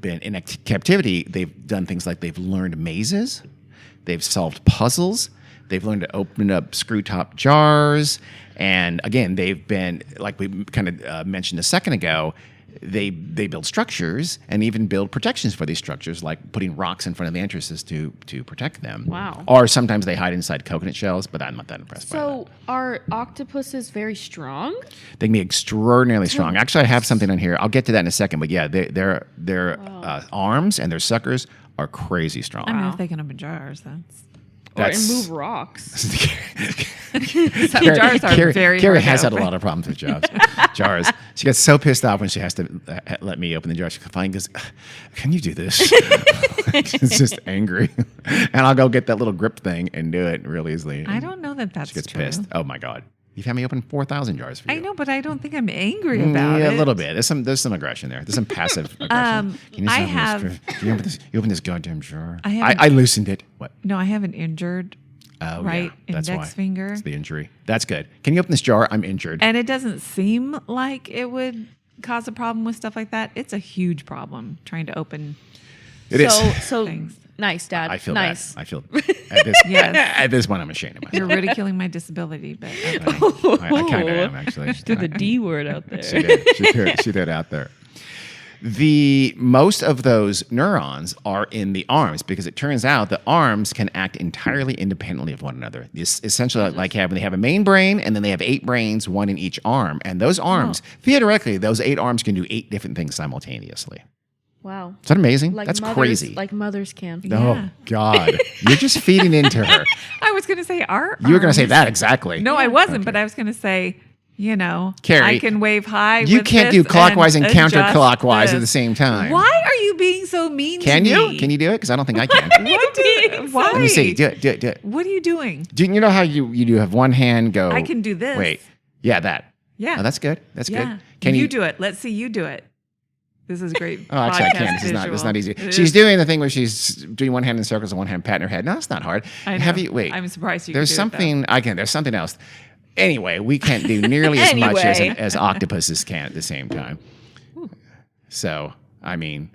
S1: In captivity, they've done things like they've learned mazes, they've solved puzzles, they've learned to open up screw-top jars, and again, they've been, like we kind of mentioned a second ago, they build structures and even build protections for these structures, like putting rocks in front of the entrances to protect them.
S3: Wow.
S1: Or sometimes they hide inside coconut shells, but I'm not that impressed by that.
S3: So are octopuses very strong?
S1: They can be extraordinarily strong. Actually, I have something on here. I'll get to that in a second. But yeah, their arms and their suckers are crazy strong.
S2: I mean, if they can open jars, that's...
S3: And move rocks.
S2: Some jars are very
S1: Carrie
S2: hard to
S1: has had a
S2: open.
S1: lot of problems with jars. She gets so pissed off when she has to let me open the jar. She finally goes, "Can you do this?" It's just angry, and I'll go get that little grip thing and do it real easily.
S2: I don't know that that's
S1: She gets
S2: true.
S1: pissed. Oh my god, you've had me open 4,000 jars for you.
S2: I know, but I don't think I'm angry about
S1: Yeah,
S2: it.
S1: a little bit. There's some aggression there. There's some passive aggression.
S2: I have-
S1: You open this goddamn jar.
S2: I haven't-
S1: I loosened it. What?
S2: No, I have an injured
S1: Oh,
S2: right
S1: yeah, that's
S2: index
S1: why.
S2: finger.
S1: It's the injury. That's good. Can you open this jar? I'm injured.
S2: And it doesn't seem like it would cause a problem with stuff like that. It's a huge problem trying to open.
S1: It is.
S3: So
S2: Things.
S3: nice, Dad.
S1: I feel
S3: nice.
S1: bad. I feel at this,
S2: Yes.
S1: at this point I'm ashamed of myself.
S2: You're ridiculing my disability, but okay.
S1: I kind of am actually.
S3: Threw the D word out there.
S1: She did. She did out there. Most of those neurons are in the arms because it turns out the arms can act entirely independently of one another. It's essentially like they have a main brain and then they have 8 brains, 1 in each arm. And those arms, theoretically, those 8 arms can do 8 different things simultaneously.
S3: Wow.
S1: Is that amazing?
S3: Like
S1: That's
S3: mothers,
S1: crazy.
S3: Like mothers can.
S2: Yeah.
S1: Oh, God. You're just feeding into her.
S2: I was going to say our
S1: You were going to say
S2: arms-
S1: that exactly.
S2: No, I wasn't, but I was going to say,
S1: Carrie,
S2: I can wave high.
S1: You
S2: with
S1: can't
S2: this
S1: do clockwise and
S2: adjust
S1: counterclockwise
S2: this.
S1: at the same time.
S2: Why are you being so mean
S1: Can
S2: to
S1: you?
S2: me?
S1: Can you do it? Because I don't think I can.
S2: Why?
S1: Let me see. Do it.
S2: What are you doing?
S1: Do you know how you do have one hand go?
S2: I can do this.
S1: Wait. Yeah, that.
S2: Yeah.
S1: Oh, that's good. That's
S2: Yeah.
S1: good. Can
S2: you do it? Let's see you do it. This is great.
S1: Oh, actually, I
S2: podcast
S1: can't. This is
S2: visual.
S1: not easy.
S2: It
S1: She's
S2: is.
S1: doing the thing where she's doing one hand in circles and one hand patting her head. No, it's not hard.
S2: I know.
S1: Have you? Wait.
S2: I'm surprised you.
S1: There's
S2: can do
S1: something I can. There's something else. Anyway, we can't do nearly as much
S3: Anyway.
S1: as octopuses can at the same time. So, I mean,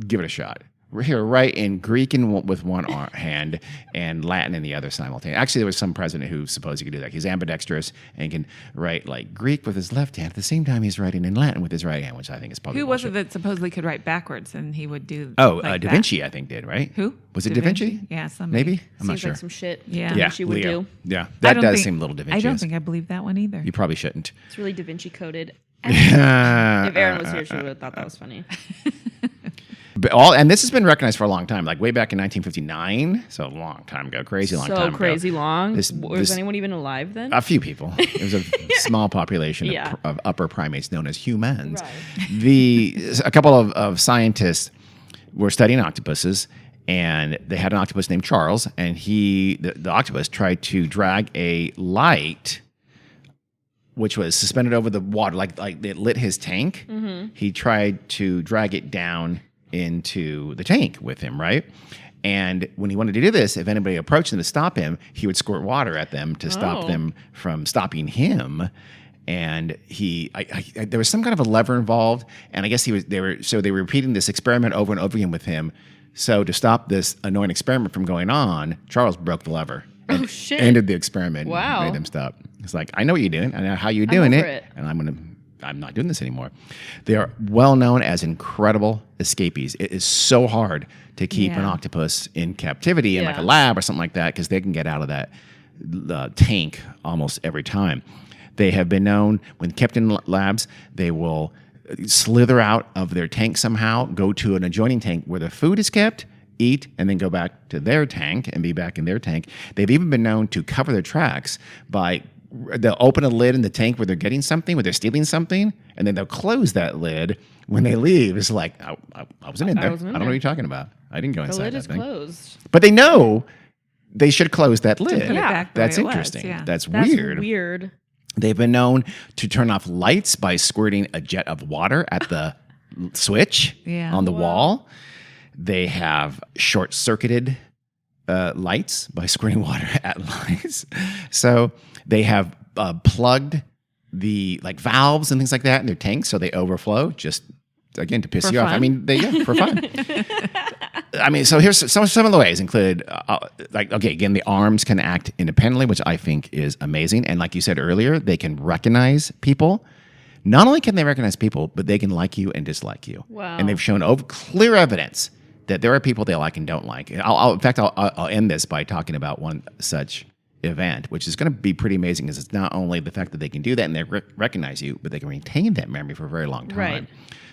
S1: give it a shot. We're here right in Greek with one hand and Latin in the other simultaneously. Actually, there was some president who supposed he could do that. He's ambidextrous and can write like Greek with his left hand at the same time he's writing in Latin with his right hand, which I think is probably
S2: Who was it
S1: bullshit.
S2: that supposedly could write backwards and he would do?
S1: Oh,
S2: like
S1: Da
S2: that?
S1: Vinci, I think, did, right?
S2: Who
S1: Was it Da Vinci?
S2: Yeah, somebody.
S1: Maybe? I'm not
S3: Seems
S1: sure.
S3: like some shit
S2: Yeah.
S3: Da Vinci would
S1: Leo.
S3: do.
S1: Yeah,
S2: I
S1: that
S2: don't
S1: does
S2: think-
S1: seem a little Da Vinci.
S2: I don't think I believe that one either.
S1: You probably shouldn't.
S3: It's really Da Vinci coded.
S1: If
S3: If Erin was here, she would have thought that was funny.
S1: And this has been recognized for a long time, like way back in 1959, so a long time ago, crazy long
S3: So
S1: time
S3: crazy
S1: ago.
S3: long.
S1: This-
S3: Was
S1: this-
S3: anyone even alive then?
S1: A few people. It was a small population
S3: Yeah.
S1: of upper primates known as humans.
S3: Right.
S1: A couple of scientists were studying octopuses, and they had an octopus named Charles, and the octopus tried to drag a light which was suspended over the water, like it lit his tank.
S3: Mm-hmm.
S1: He tried to drag it down into the tank with him, right? And when he wanted to do this, if anybody approached him to stop him, he would squirt water at them to stop them from stopping him. And there was some kind of a lever involved, and I guess they were repeating this experiment over and over again with him. So to stop this annoying experiment from going on, Charles broke the lever.
S3: Oh shit!
S1: Ended the experiment.
S3: Wow.
S1: And made them stop. It's like, I know what you're doing. I know how you're doing
S3: it.
S1: And I'm not doing this anymore. They are well known as incredible escapees. It is so hard to keep an octopus in captivity in like a lab or something like that, because they can get out of that tank almost every time. They have been known, when kept in labs, they will slither out of their tank somehow, go to an adjoining tank where the food is kept, eat, and then go back to their tank and be back in their tank. They've even been known to cover their tracks by they'll open a lid in the tank where they're getting something, where they're stealing something, and then they'll close that lid when they leave. It's like, I wasn't in there. I don't know what you're talking about. I didn't go inside that thing. The lid is closed. But they know they should close that lid.
S2: Yeah.
S1: That's interesting. That's weird.
S3: Weird.
S1: They've been known to turn off lights by squirting a jet of water at the switch on the wall. They have short-circuited lights by squirting water at lights. So they have plugged the valves and things like that in their tanks so they overflow, just again to piss you off. I mean, for fun. I mean, so here's some of the ways include, again, the arms can act independently, which I think is amazing. And like you said earlier, they can recognize people. Not only can they recognize people, but they can like you and dislike you.
S3: Wow.
S1: And they've shown clear evidence that there are people they like and don't like. In fact, I'll end this by talking about one such event, which is going to be pretty amazing, because it's not only the fact that they can do that and they recognize you, but they can retain that memory for a very long time.
S3: Right.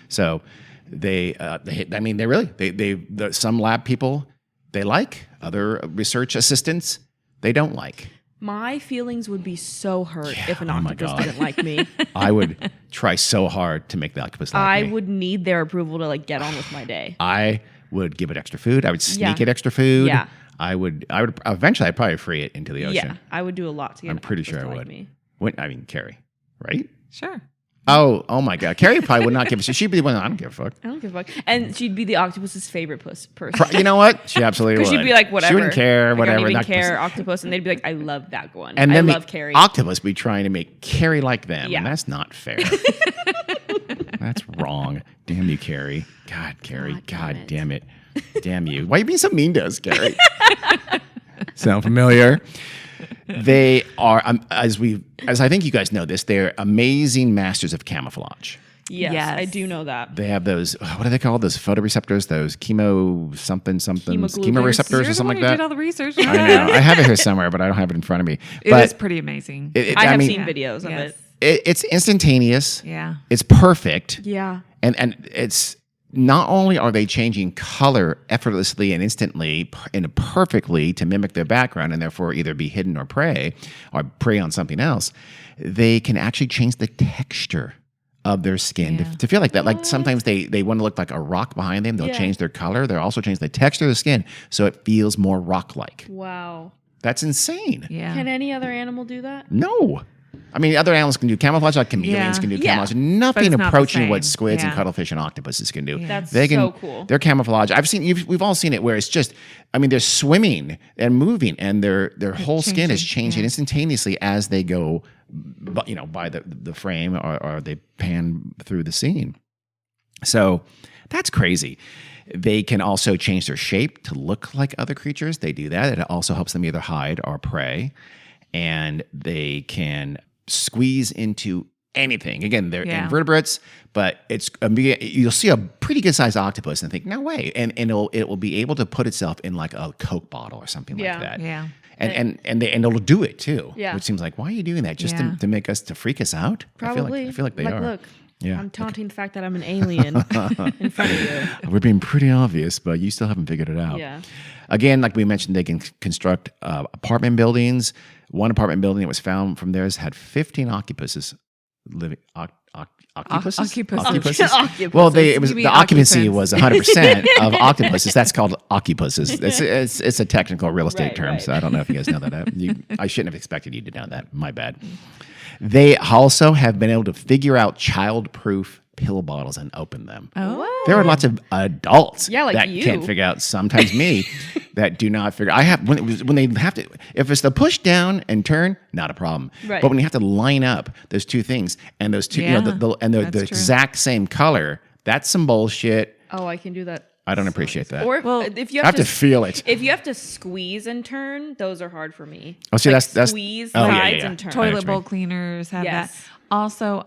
S1: So some lab people they like, other research assistants they don't like.
S3: My feelings would be so hurt if an octopus didn't like me.
S1: I would try so hard to make the octopus like me.
S3: I would need their approval to get on with my day.
S1: I would give it extra food. I would sneak it extra food.
S3: Yeah.
S1: I would eventually I'd probably free it into the ocean.
S3: Yeah, I would do a lot to get
S1: I'm pretty sure I would. Carrie, right?
S2: Sure.
S1: Oh my God. Carrie probably would not give a shit. She'd be the one, I don't give a fuck.
S3: I don't give a fuck. And she'd be the octopus's favorite person.
S1: You know what? She absolutely would.
S3: Because she'd be like, whatever.
S1: She wouldn't care, whatever.
S3: I don't even care, octopus. And they'd be like, I love that one.
S1: And then
S3: I love Carrie.
S1: Octopus be trying to make Carrie like them.
S3: Yeah.
S1: And that's not fair. That's wrong. Damn you, Carrie. God, Carrie. God damn it. Damn you. Why are you being so mean to us, Carrie? Sound familiar? They are, as I think you guys know this, they're amazing masters of camouflage.
S3: Yes, I do know that.
S1: They have those, what are they called? Those photoreceptors, those chemoreceptors or something like that.
S2: Did all the research.
S1: I know. I have it here somewhere, but I don't have it in front of me.
S2: It is pretty amazing.
S3: I have seen videos of it.
S1: It's instantaneous.
S2: Yeah.
S1: It's perfect.
S3: Yeah.
S1: And it's not only are they changing color effortlessly and instantly and perfectly to mimic their background and therefore either be hidden or prey on something else, they can actually change the texture of their skin to feel like that. Like sometimes they want to look like a rock behind them. They'll change their color. They'll also change the texture of the skin so it feels more rock-like.
S3: Wow.
S1: That's insane.
S2: Yeah.
S3: Can any other animal do that?
S1: No. I mean, other animals can do camouflage, like chameleons can do camouflage. Nothing approaching what squids and cuttlefish and octopuses can do.
S3: Yeah. That's so cool.
S1: Their camouflage. We've all seen it where it's just, I mean, they're swimming and moving, and their whole skin is changing instantaneously as they go, by the frame or they pan through the scene. So that's crazy. They can also change their shape to look like other creatures. They do that. It also helps them either hide or prey. And they can squeeze into anything. Again, they're invertebrates, but you'll see a pretty good sized octopus and think, no way. And it will be able to put itself in like a Coke bottle or something like that.
S2: Yeah.
S1: And it'll do it too.
S3: Yeah.
S1: Which seems like, why are you doing that? Just to freak us out?
S3: Probably.
S1: I feel like they are.
S3: Look.
S1: Yeah.
S3: I'm taunting the fact that I'm an alien in front of you.
S1: We're being pretty obvious, but you still haven't figured it out.
S3: Yeah.
S1: Again, like we mentioned, they can construct apartment buildings. One apartment building that was found from theirs had 15 octopuses living. Octopuses? Well, the occupancy was 100% of octopuses. That's called octopuses. It's a technical real estate term, so I don't know if you guys know that. I shouldn't have expected you to know that. My bad. They also have been able to figure out child-proof pill bottles and open them.
S2: Oh.
S3: What?
S1: There are lots of adults
S3: Yeah, like
S1: that
S3: you.
S1: can't figure out, sometimes me, that do not figure. I have when they have to. If it's the push down and turn, not a problem.
S3: Right.
S1: But when you have to line up those two things and those two,
S2: Yeah,
S1: the
S2: that's true.
S1: exact same color, that's some bullshit.
S3: Oh, I can do that.
S1: I don't appreciate that.
S3: Or
S2: Well,
S3: if you
S1: I have to feel it.
S3: if you have to squeeze and turn, those are hard for me.
S1: Oh, see,
S3: Like
S1: that's
S3: squeeze
S1: oh, yeah,
S3: sides
S1: yeah.
S3: and turn.
S1: I know what
S2: Toilet
S1: you
S2: bowl
S1: mean.
S2: cleaners have
S3: Yes.
S2: that. Also,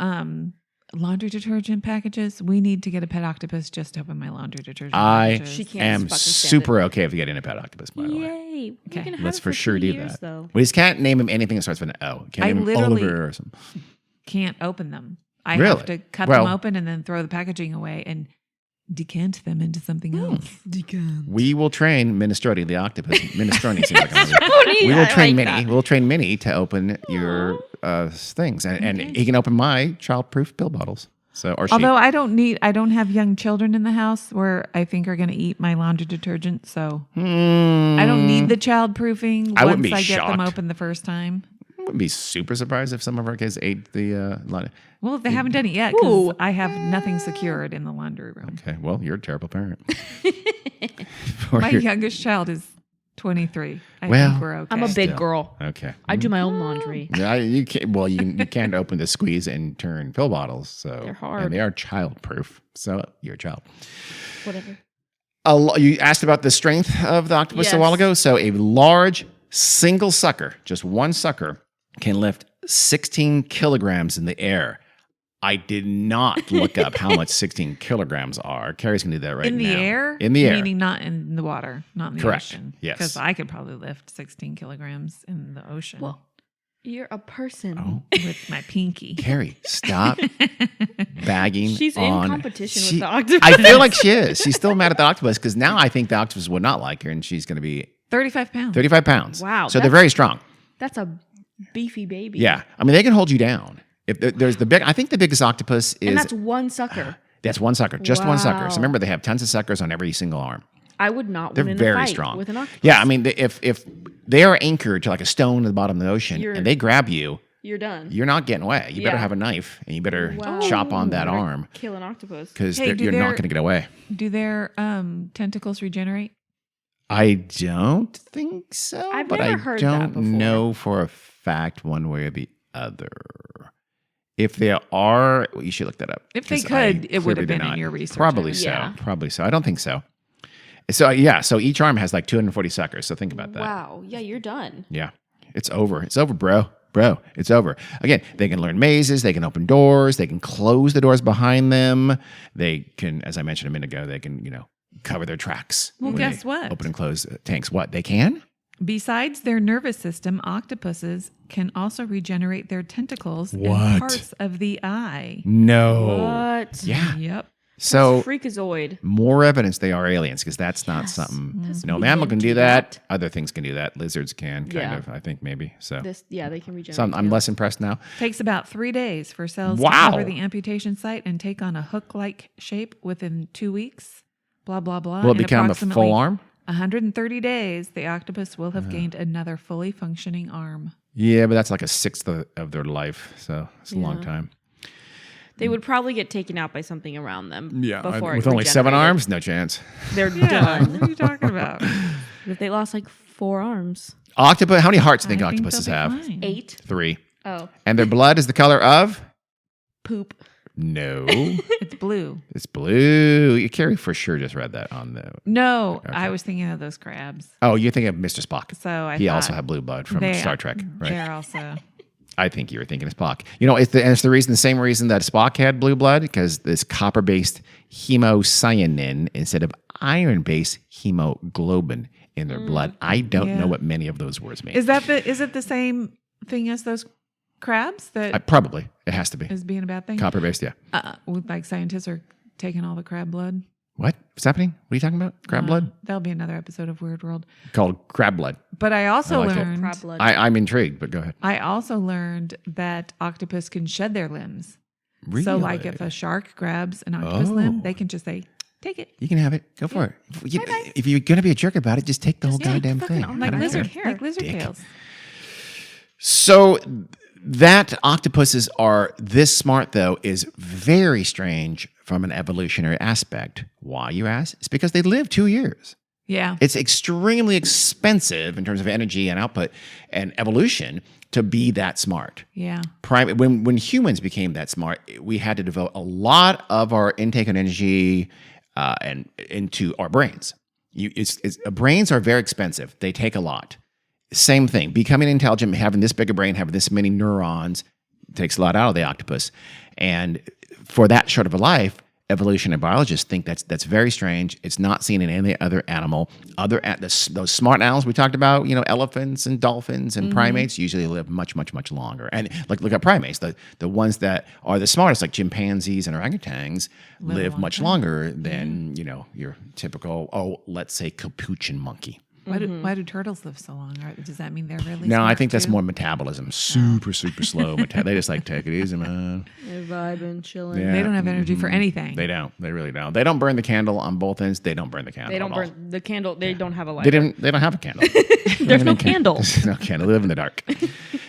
S2: laundry detergent packages. We need to get a pet octopus just to open my laundry detergent
S1: I
S2: packages.
S3: She can't
S1: am
S3: fucking stand
S1: super okay if you get in a pet octopus, by the way.
S3: Yay!
S2: Okay.
S3: You can have
S1: Let's
S3: it
S1: for
S3: for
S1: sure
S3: 2
S1: do
S3: years,
S1: that.
S3: Though.
S1: We just can't name him anything that starts with an O. Can't
S2: I
S1: name him
S2: literally-
S1: Oliver or something.
S2: Can't open them. I
S1: Really?
S2: have to cut
S1: Well-
S2: them open and then throw the packaging away and decant them into something else. Decant.
S1: We will train Minestrone the octopus. Minestrone seems like a hobby.
S3: Minestrone,
S1: We
S3: I
S1: will train
S3: like
S1: Minnie.
S3: that.
S1: We'll train Minnie to open your things, and he can open my child-proof pill bottles. So, or she.
S2: Although I don't have young children in the house where I think are going to eat my laundry detergent, so I don't need the child proofing
S1: I wouldn't
S2: once
S1: be
S2: I get them
S1: shocked.
S2: open the first time.
S1: I wouldn't be super surprised if some of our kids ate the.
S2: Well, they haven't done it yet because
S3: Ooh.
S2: I have nothing secured in the laundry room.
S1: Okay, well, you're a terrible parent.
S2: My youngest child is 23. I
S1: Well,
S2: think we're okay.
S3: I'm a big
S1: Still.
S3: girl.
S1: Okay.
S3: I do my own laundry.
S1: Yeah, you can't. Well, you can't open the squeeze and turn pill bottles. So
S3: They're hard.
S1: and they are child-proof. So you're a child.
S3: Whatever.
S1: You asked about the strength of the octopus a while
S3: Yes.
S1: ago. So a large single sucker, just one sucker, can lift 16 kilograms in the air. I did not look up how much 16 kilograms are. Carrie's going to do that right
S2: in the
S1: now.
S2: air?
S1: In the air.
S2: Meaning not in the water, not in the
S1: Correct.
S2: ocean.
S1: Yes.
S2: Because I could probably lift 16 kilograms in the ocean
S3: Well, you're a person.
S1: Oh,
S2: with my pinky.
S1: Carrie, stop bagging
S3: She's
S1: on.
S3: in competition
S1: She-
S3: with the octopus.
S1: I feel like she is. She's still mad at the octopus because now I think the octopus would not like her and she's going to be
S2: 35 pounds.
S1: 35 pounds.
S3: Wow,
S1: So they're
S3: that's-
S1: very strong.
S3: That's a beefy baby.
S1: Yeah. I mean, they can hold you down. If there's the big, I think the biggest octopus is
S3: And that's one sucker.
S1: that's one sucker, just one sucker. So
S3: Wow.
S1: remember, they have tons of suckers on every single arm.
S3: I would not
S1: They're
S3: win in
S1: very
S3: a fight
S1: strong.
S3: with an octopus.
S1: Yeah, I mean, if they are anchored to like a stone at the bottom of the ocean
S3: You're-
S1: and they grab you,
S3: You're done.
S1: you're not getting away. You better
S3: Yeah.
S1: have a knife and you better
S3: Wow.
S1: chop on that
S3: Better
S1: arm
S3: Kill an octopus.
S1: because
S2: Hey, do
S1: you're not
S2: their-
S1: going to get away.
S2: Do their tentacles regenerate?
S1: I don't think so,
S3: I've
S1: but
S3: never
S1: I
S3: heard
S1: don't
S3: that before.
S1: know for a fact one way or the other. If there are, well, you should look that up.
S2: If they
S1: 'cause I
S2: could, it would
S1: clearly
S2: have
S1: did
S2: been in
S1: not.
S2: your research.
S1: Probably
S2: I
S1: so.
S3: Yeah.
S1: Probably so. I don't think so. So yeah, so each arm has like 240 suckers. So think about that.
S3: Wow. Yeah, you're done.
S1: Yeah, it's over. It's over, bro. Bro, it's over. Again, they can learn mazes. They can open doors. They can close the doors behind them. They can, as I mentioned a minute ago, they can cover their tracks.
S2: Well,
S1: when
S2: guess
S1: they
S2: what?
S1: Open and close tanks. What they can?
S2: Besides their nervous system, octopuses can also regenerate their tentacles
S1: What?
S2: and parts of the eye.
S1: No.
S3: What?
S1: Yeah.
S2: Yep.
S1: So
S3: Freakazoid.
S1: more evidence they are aliens because that's not
S3: Yes.
S1: something.
S3: That's
S1: No
S3: weird
S1: mammal can
S3: to
S1: do that.
S3: that.
S1: Other things can do that. Lizards can, kind
S3: Yeah.
S1: of. I think maybe so.
S3: They can regenerate.
S1: So I'm
S3: too.
S1: less impressed now.
S2: Takes about 3 days for cells
S1: Wow.
S2: to cover the amputation site and take on a hook-like shape within 2 weeks. Blah, blah, blah.
S1: Will it
S2: In
S1: become a
S2: approximately
S1: full arm?
S2: 130 days, the octopus will have gained another fully functioning arm.
S1: Yeah, but that's like a sixth of their life. So it's a long
S3: Yeah.
S1: time.
S3: They would probably get taken out by something around them. Before
S1: with
S3: it
S1: only 7
S3: regenerated.
S1: arms, no chance.
S3: They're
S2: Yeah,
S3: done.
S2: what are you talking about?
S3: If they lost like 4 arms.
S1: Octopus. How many hearts do you think
S2: I think
S1: octopuses
S2: they'll be
S1: have?
S2: fine.
S3: 8.
S1: 3.
S3: Oh.
S1: And their blood is the color of?
S3: Poop.
S1: No,
S2: It's blue.
S1: it's blue. You Carrie for sure just read that on the.
S2: No,
S1: Okay.
S2: I was thinking of those crabs.
S1: Oh, you're thinking of Mr. Spock.
S2: So I
S1: He
S2: thought
S1: also had blue blood from
S2: they-
S1: Star Trek, right?
S2: They're also.
S1: I think you were thinking of Spock. It's the same reason that Spock had blue blood because this copper-based hemocyanin instead of iron-based hemoglobin in their blood. I don't
S2: Yeah.
S1: know what many of those words mean.
S2: Is it the same thing as those crabs that
S1: Probably it has to be
S2: is being a bad thing?
S1: copper-based. Yeah.
S2: With like scientists are taking all the crab blood.
S1: What's happening? What are you talking about? Crab blood?
S2: That'll be another episode of Weird World.
S1: Called crab blood.
S2: But I also
S1: I like it.
S2: learned.
S3: Crab blood.
S1: I'm intrigued, but go ahead.
S2: I also learned that octopus can shed their limbs.
S1: Really?
S2: So, like, if a shark grabs an octopus
S1: Oh.
S2: limb, they can just say, "Take it."
S1: You can have it. Go for it. If you're gonna be a jerk about it, just take the whole
S3: take
S1: goddamn
S3: fucking
S1: thing.
S3: arm.
S1: I
S2: Like
S1: don't
S2: lizard,
S1: care.
S3: care.
S2: like lizard
S1: Dick.
S2: tails.
S1: So That octopuses are this smart, though, is very strange from an evolutionary aspect. Why, you ask? It's because they live 2 years.
S2: Yeah.
S1: It's extremely expensive in terms of energy and output and evolution to be that smart.
S2: Yeah.
S1: When humans became that smart, we had to devote a lot of our intake of energy and into our brains. Brains are very expensive. They take a lot. Same thing. Becoming intelligent, having this big a brain, having this many neurons, takes a lot out of the octopus. And for that short of a life, evolution and biologists think that's very strange. It's not seen in any other animal. Those smart animals we talked about, elephants and dolphins and primates usually live much, much, much longer. And look at primates. The ones that are the smartest, like chimpanzees and orangutans, live much longer than your typical, let's say capuchin monkey.
S2: Why do turtles live so long? Does that mean they're really
S1: No,
S2: smart
S1: I think that's
S2: too?
S1: more metabolism. Super slow. They just take it easy, man.
S3: They're vibing, chilling.
S1: Yeah.
S2: They don't have energy for anything.
S1: They don't. They really don't. They don't burn the candle on both ends. They don't burn the candle.
S3: They don't
S1: at all.
S3: burn the candle. They don't have a light.
S1: They don't have a candle.
S3: There's no candle.
S1: There's no candle. They live in the dark.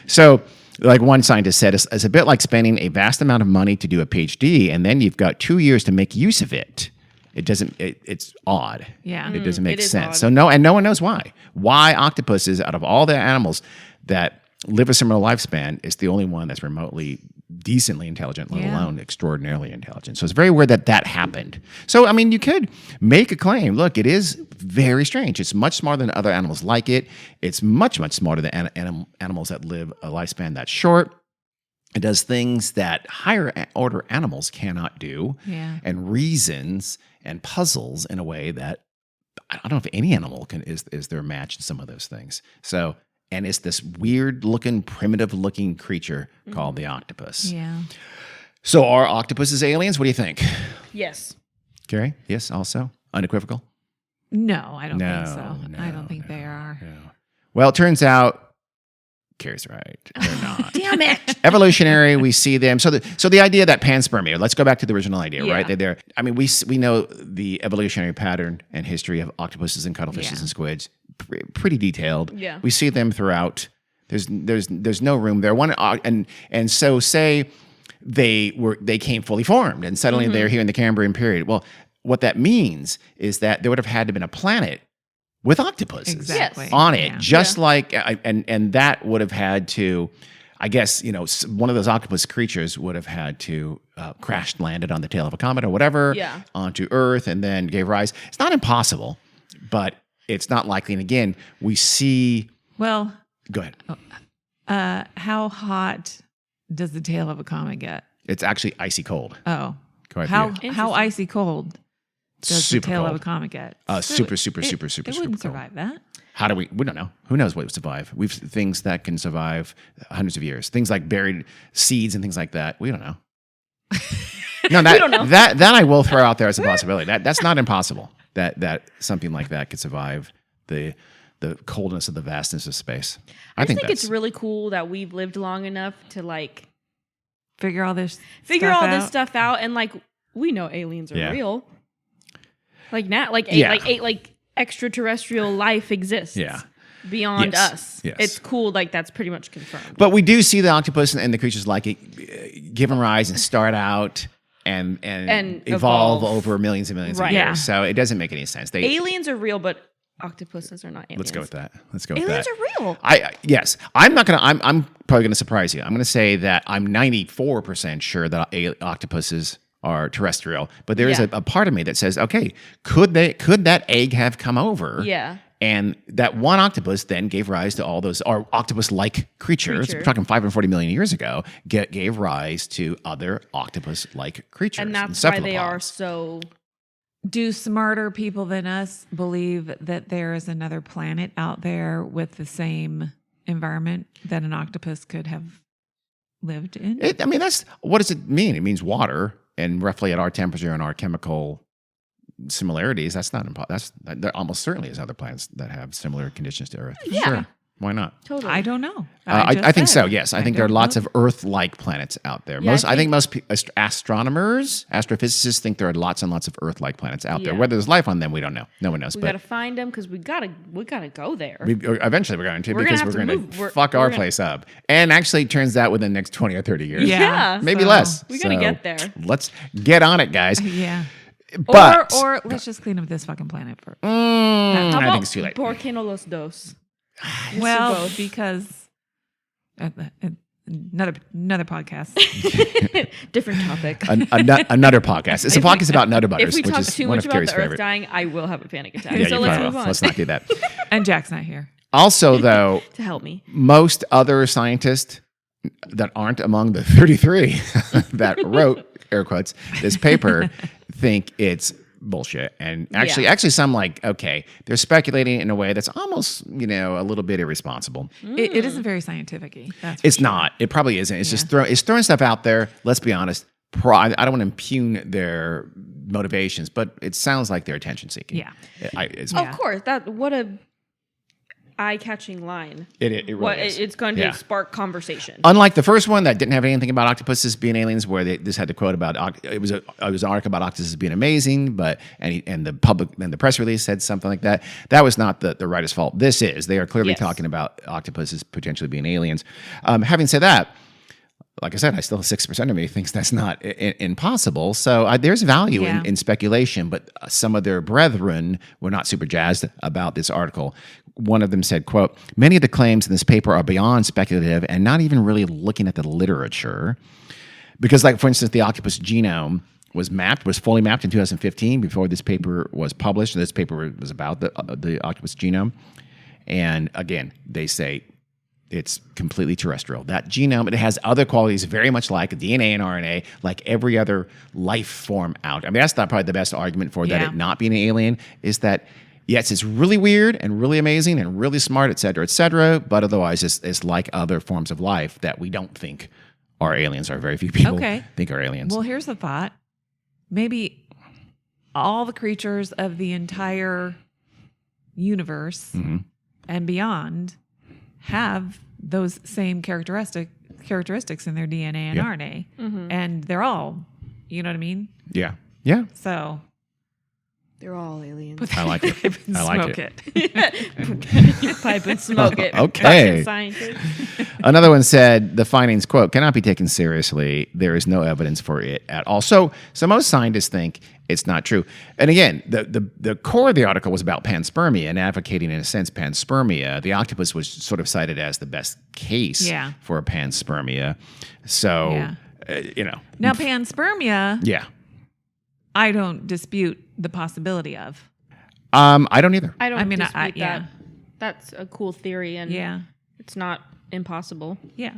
S1: So, like one scientist said, it's a bit like spending a vast amount of money to do a PhD, and then you've got 2 years to make use of it. It's odd.
S2: Yeah.
S1: It doesn't make
S3: it is
S1: sense.
S3: odd.
S1: So no one knows why. Why octopuses, out of all the animals that live a similar lifespan, is the only one that's remotely decently intelligent, let alone extraordinarily intelligent. So it's very weird that happened. So, you could make a claim. Look, it is very strange. It's much smarter than other animals like it. It's much, much smarter than animals that live a lifespan that's short. It does things that higher order animals cannot do, and reasons and puzzles in a way that I don't know if any animal is their match in some of those things. So, and it's this weird looking, primitive looking creature called the octopus.
S2: Yeah.
S1: So, are octopuses aliens? What do you think,
S3: Yes.
S1: Carrie? Yes, also unequivocal.
S2: No, I don't think
S1: No,
S2: so.
S1: no,
S2: I don't think they are.
S1: No. Well, it turns out Carrie's right. They're not.
S3: Damn it.
S1: Evolutionary, we see them. So the idea that panspermia. Let's go back to the original idea, right?
S3: Yeah.
S1: We know the evolutionary pattern and history of octopuses and cuttlefishes and squids, pretty detailed.
S3: Yeah.
S1: We see them throughout. There's no room there. And so say they came fully formed, and suddenly they're here in the Cambrian period. Well, what that means is that there would have had to have been a planet with octopuses
S2: Exactly.
S1: on it,
S2: Yeah.
S1: like, and that would have had to, I guess, one of those octopus creatures would have had to crash landed on the tail of a comet or whatever onto Earth and then gave rise. It's not impossible, but it's not likely. And again, we see.
S2: Well,
S1: Go ahead.
S2: how hot does the tail of a comet get?
S1: It's actually icy cold.
S2: Oh,
S1: Quite
S2: how
S1: beautiful.
S2: how icy cold does
S1: Super
S2: the tail
S1: cold.
S2: of a comet get?
S1: Super
S2: It wouldn't
S1: cold.
S2: survive that.
S1: How do we don't know. Who knows what would survive? We've things that can survive hundreds of years. Things like buried seeds and things like that. We don't know. No,
S3: We don't know.
S1: that I will throw out there as a possibility. That's not impossible. That something like that could survive the coldness of the vastness of space.
S3: I think it's really cool that we've lived long enough to
S2: Figure all this
S3: stuff out, and we know aliens are real. Extraterrestrial life exists.
S1: Yeah.
S3: Beyond
S1: Yes.
S3: us.
S1: Yes.
S3: It's cool. That's pretty much confirmed.
S1: But we do see the octopus and the creatures like it given rise and start out and evolve over millions and millions of
S3: Right.
S1: years.
S2: Yeah.
S1: So it doesn't make any sense.
S3: Aliens are real, but octopuses are not aliens.
S1: Let's go with that.
S3: Aliens are real.
S1: Yes. I'm probably gonna surprise you. I'm gonna say that I'm 94% sure that octopuses are terrestrial, but there is a part of me that says, okay, could that egg have come over?
S3: Yeah.
S1: And that one octopus then gave rise to all those octopus-like creatures. We're talking 540 million years ago. Gave rise to other octopus-like creatures.
S3: And that's why they are so.
S2: Do smarter people than us believe that there is another planet out there with the same environment that an octopus could have lived in?
S1: What does it mean? It means water, and roughly at our temperature and our chemical similarities. That's not impossible. There almost certainly is other planets that have similar conditions to Earth.
S3: Yeah.
S1: Sure. Why not?
S3: Totally.
S2: I don't know.
S1: I think so. Yes, I think there are
S2: don't
S1: lots
S2: know.
S1: of Earth-like planets out there.
S3: Yeah,
S1: I think most astronomers, astrophysicists think there are lots and lots of Earth-like planets out there.
S3: Yeah.
S1: Whether there's life on them, we don't know. No one knows.
S3: We
S1: But
S3: gotta find them because we gotta go there.
S1: eventually we're going to
S3: We're gonna
S1: because
S3: have
S1: we're
S3: to
S1: going
S3: move.
S1: to
S3: We're-
S1: fuck
S3: we're
S1: our
S3: gonna-
S1: place up. And actually, it turns out within the next 20 or 30 years.
S3: Yeah.
S1: Maybe
S2: so-
S1: less.
S3: We gotta
S1: So
S3: get there.
S1: Let's get on it, guys.
S2: Yeah.
S1: But
S2: or let's just clean up this fucking planet first.
S3: How
S1: I
S3: about
S1: think it's too late.
S3: ¿Por qué no los dos?
S2: Well,
S3: both.
S2: because another podcast.
S3: Different topic.
S1: Another podcast. It's a podcast about Nutter Butters,
S3: If we
S1: which
S3: talk
S1: is
S3: too
S1: one
S3: much
S1: of
S3: about
S1: Carrie's
S3: the Earth
S1: favorite.
S3: dying, I will have a panic attack.
S1: Yeah,
S3: so
S1: you
S3: let's
S1: probably
S3: move
S1: will.
S3: on.
S1: Let's not do that.
S2: And Jack's not here.
S1: Also, though,
S3: To help me.
S1: most other scientists that aren't among the 33 that wrote, air quotes, this paper think it's bullshit. And actually some they're speculating in a way that's almost, a little bit irresponsible.
S2: It isn't very scientific-y. That's for
S1: It's
S2: sure.
S1: not. It probably isn't. It's just throwing stuff out there. Let's be honest. I don't want to impugn their motivations, but it sounds like they're attention seeking.
S2: Yeah.
S3: Of course. What a eye-catching line.
S1: It really is.
S3: It's going to
S1: Yeah.
S3: spark conversation.
S1: Unlike the first one that didn't have anything about octopuses being aliens, where they just had to quote about it was an article about octopuses being amazing, and the press release said something like that. That was not the writer's fault. This is. They are clearly
S3: Yes.
S1: talking about octopuses potentially being aliens. Having said that, like I said, I still 6% of me thinks that's not impossible. So there's value
S2: Yeah.
S1: in speculation, but some of their brethren were not super jazzed about this article. One of them said, quote, "Many of the claims in this paper are beyond speculative and not even really looking at the literature." Because, like, for instance, the octopus genome was fully mapped in 2015 before this paper was published. This paper was about the octopus genome. And again, they say it's completely terrestrial. That genome, it has other qualities very much like DNA and RNA, like every other life form out. I mean, that's not probably the best argument for that
S2: Yeah.
S1: it not being an alien, is that, yes, it's really weird and really amazing and really smart, et cetera, but otherwise it's like other forms of life that we don't think are aliens, or very few people think are aliens.
S2: Well, here's the thought. Maybe all the creatures of the entire universe and beyond have those same characteristics in their DNA and
S1: Yeah.
S2: RNA. And they're all, you know what I mean?
S1: Yeah.
S2: So
S3: They're all aliens.
S1: I like it. I like
S2: smoke
S1: it.
S3: Pipe and smoke it.
S1: Okay.
S3: Fucking scientists.
S1: Another one said the findings, quote, "cannot be taken seriously. There is no evidence for it at all." So most scientists think it's not true. And again, the core of the article was about panspermia and advocating, in a sense, panspermia. The octopus was sort of cited as the best case for panspermia. So,
S2: now panspermia,
S1: yeah.
S2: I don't dispute the possibility of.
S1: I don't either.
S3: I don't
S2: I mean,
S3: dispute
S2: yeah.
S3: that. That's a cool theory, and it's not impossible.
S2: Yeah.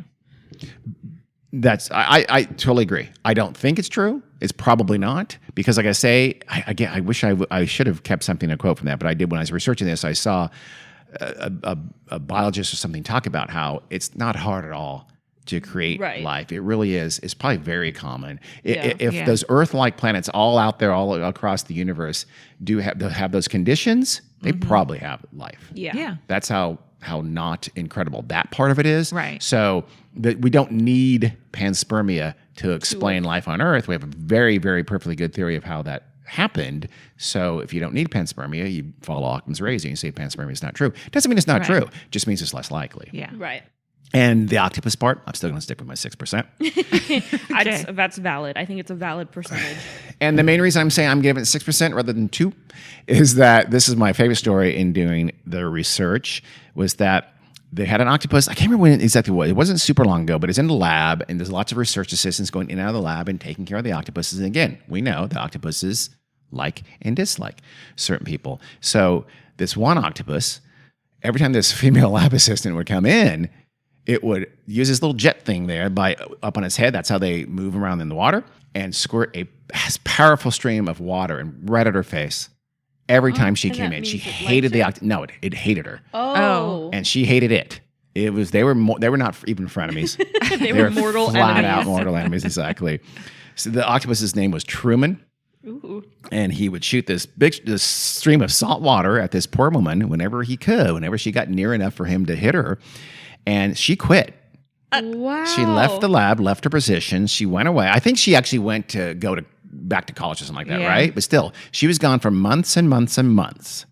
S1: I totally agree. I don't think it's true. It's probably not, because, like I say, I wish I should have kept something to quote from that, but I did when I was researching this. I saw a biologist or something talk about how it's not hard at all to create life. It really is. It's probably very common. If those Earth-like planets all out there, all across the universe, do have those conditions, they probably have life.
S2: Yeah.
S1: That's how not incredible that part of it is.
S2: Right.
S1: So we don't need panspermia to explain life on Earth. We have a very, very perfectly good theory of how that happened. So if you don't need panspermia, you follow Occam's razor and you say panspermia is not true. Doesn't mean it's not true. Just means it's less likely.
S2: Yeah.
S3: Right.
S1: And the octopus part, I'm still going to stick with my 6%.
S3: That's valid. I think it's a valid percentage.
S1: And the main reason I'm saying I'm giving it 6% rather than 2 is that this is my favorite story in doing the research, was that they had an octopus. I can't remember when exactly what. It wasn't super long ago, but it's in the lab, and there's lots of research assistants going in and out of the lab and taking care of the octopuses. And again, we know the octopuses like and dislike certain people. So this one octopus, every time this female lab assistant would come in, it would use this little jet thing there up on its head. That's how they move around in the water, and squirt a powerful stream of water and right at her face every time she came in. She hated the octopus. No, it hated her.
S3: Oh.
S1: And she hated it. They were not even frenemies.
S3: They were mortal
S1: flat
S3: enemies.
S1: out mortal enemies, exactly. So the octopus's name was Truman,
S3: Ooh.
S1: And he would shoot this stream of salt water at this poor woman whenever he could, whenever she got near enough for him to hit her. And she quit.
S3: Wow.
S1: She left the lab, left her position. She went away. I think she actually went to back to college or something like that,
S2: Yeah.
S1: right? But still, she was gone for months and months and months.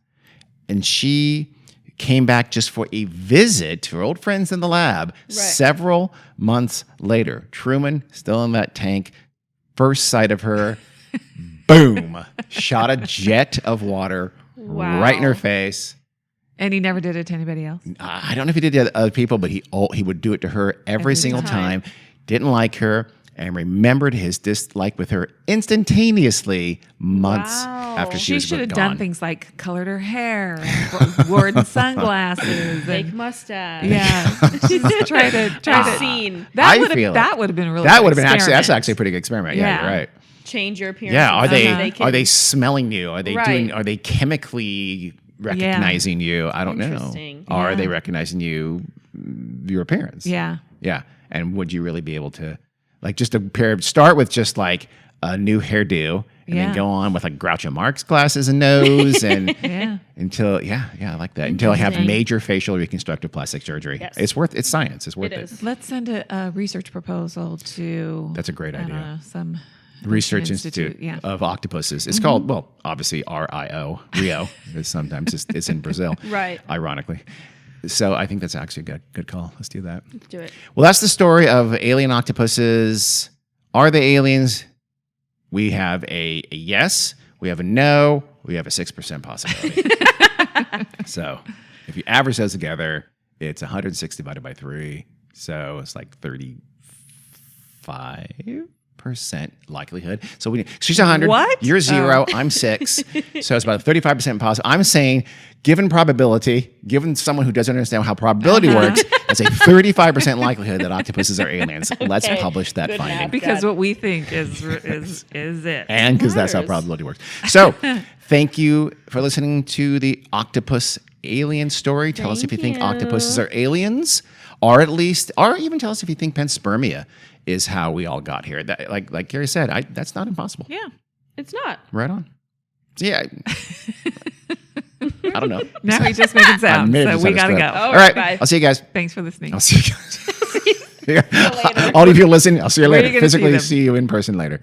S1: And she came back just for a visit to her old friends in the lab several months later. Truman, still in that tank. First sight of her, boom, shot a jet of water right in her face.
S2: And he never did it to anybody else.
S1: I don't know if he did it to other people, but he would do it to her every single time. Didn't like her and remembered his dislike with her instantaneously months after she was
S2: should have
S1: gone.
S2: done things like colored her hair, and worn sunglasses,
S3: Fake
S2: and
S3: mustache.
S2: yeah, just try to
S3: Scene.
S1: I
S2: That
S1: feel
S2: would have been a really
S1: That
S2: good
S1: would have been that's
S2: experiment.
S1: actually a pretty good experiment. Yeah,
S2: Yeah.
S1: you're right.
S3: Change your appearance.
S1: Yeah, are they
S3: and see if
S1: are they smelling you? Are they
S3: Right.
S1: are they chemically recognizing you? I don't know.
S3: Interesting.
S1: Or are
S2: Yeah.
S1: they recognizing your appearance?
S2: Yeah.
S1: Yeah. And would you really be able to just start with just like a new hairdo and then
S2: Yeah.
S1: go on with like Groucho Marx glasses and nose and
S2: Yeah.
S1: until I like that. Until I have major facial reconstructive plastic surgery.
S3: Yes.
S1: It's science. It's worth
S3: It
S1: it.
S3: is.
S2: Let's send a research proposal to.
S1: That's a great
S2: I don't
S1: idea.
S2: know, some
S1: Research Institute
S2: Yeah.
S1: of Octopuses. It's called, well, obviously RIO, Rio. Sometimes it's in Brazil,
S3: Right.
S1: ironically. So I think that's actually a good call. Let's do that.
S3: Let's do it.
S1: Well, that's the story of alien octopuses. Are they aliens? We have a yes. We have a no. We have a 6% possibility. So if you average those together, it's 106 divided by 3. So it's like 35% likelihood. So she's 100.
S2: What?
S1: You're 0. I'm 6. So it's about 35% possible. I'm saying, given probability, given someone who doesn't understand how probability works, that's a 35% likelihood that octopuses are aliens. Let's
S3: Okay.
S1: publish that
S3: Good
S1: finding.
S3: math.
S2: Because
S3: God.
S2: what we think is it.
S1: And because that's how
S3: Matters.
S1: probability works. So, thank you for listening to the octopus alien story. Tell us if you think
S3: Thank you.
S1: octopuses are aliens, or even tell us if you think panspermia is how we all got here. That, like Gary said, that's not impossible.
S2: Yeah.
S3: It's not.
S1: Right on. So, yeah. I don't know.
S2: Now he's just making sounds,
S1: may have
S2: so
S1: just
S2: we
S1: had a
S2: gotta
S1: stroke.
S2: go.
S3: Oh,
S1: All right.
S3: bye.
S1: I'll see you guys.
S2: Thanks for listening.
S1: I'll see you guys.
S3: later.
S1: All of you listening, I'll see you
S2: Where are
S1: later.
S2: you gonna see
S1: Physically
S2: them?
S1: see you in person later.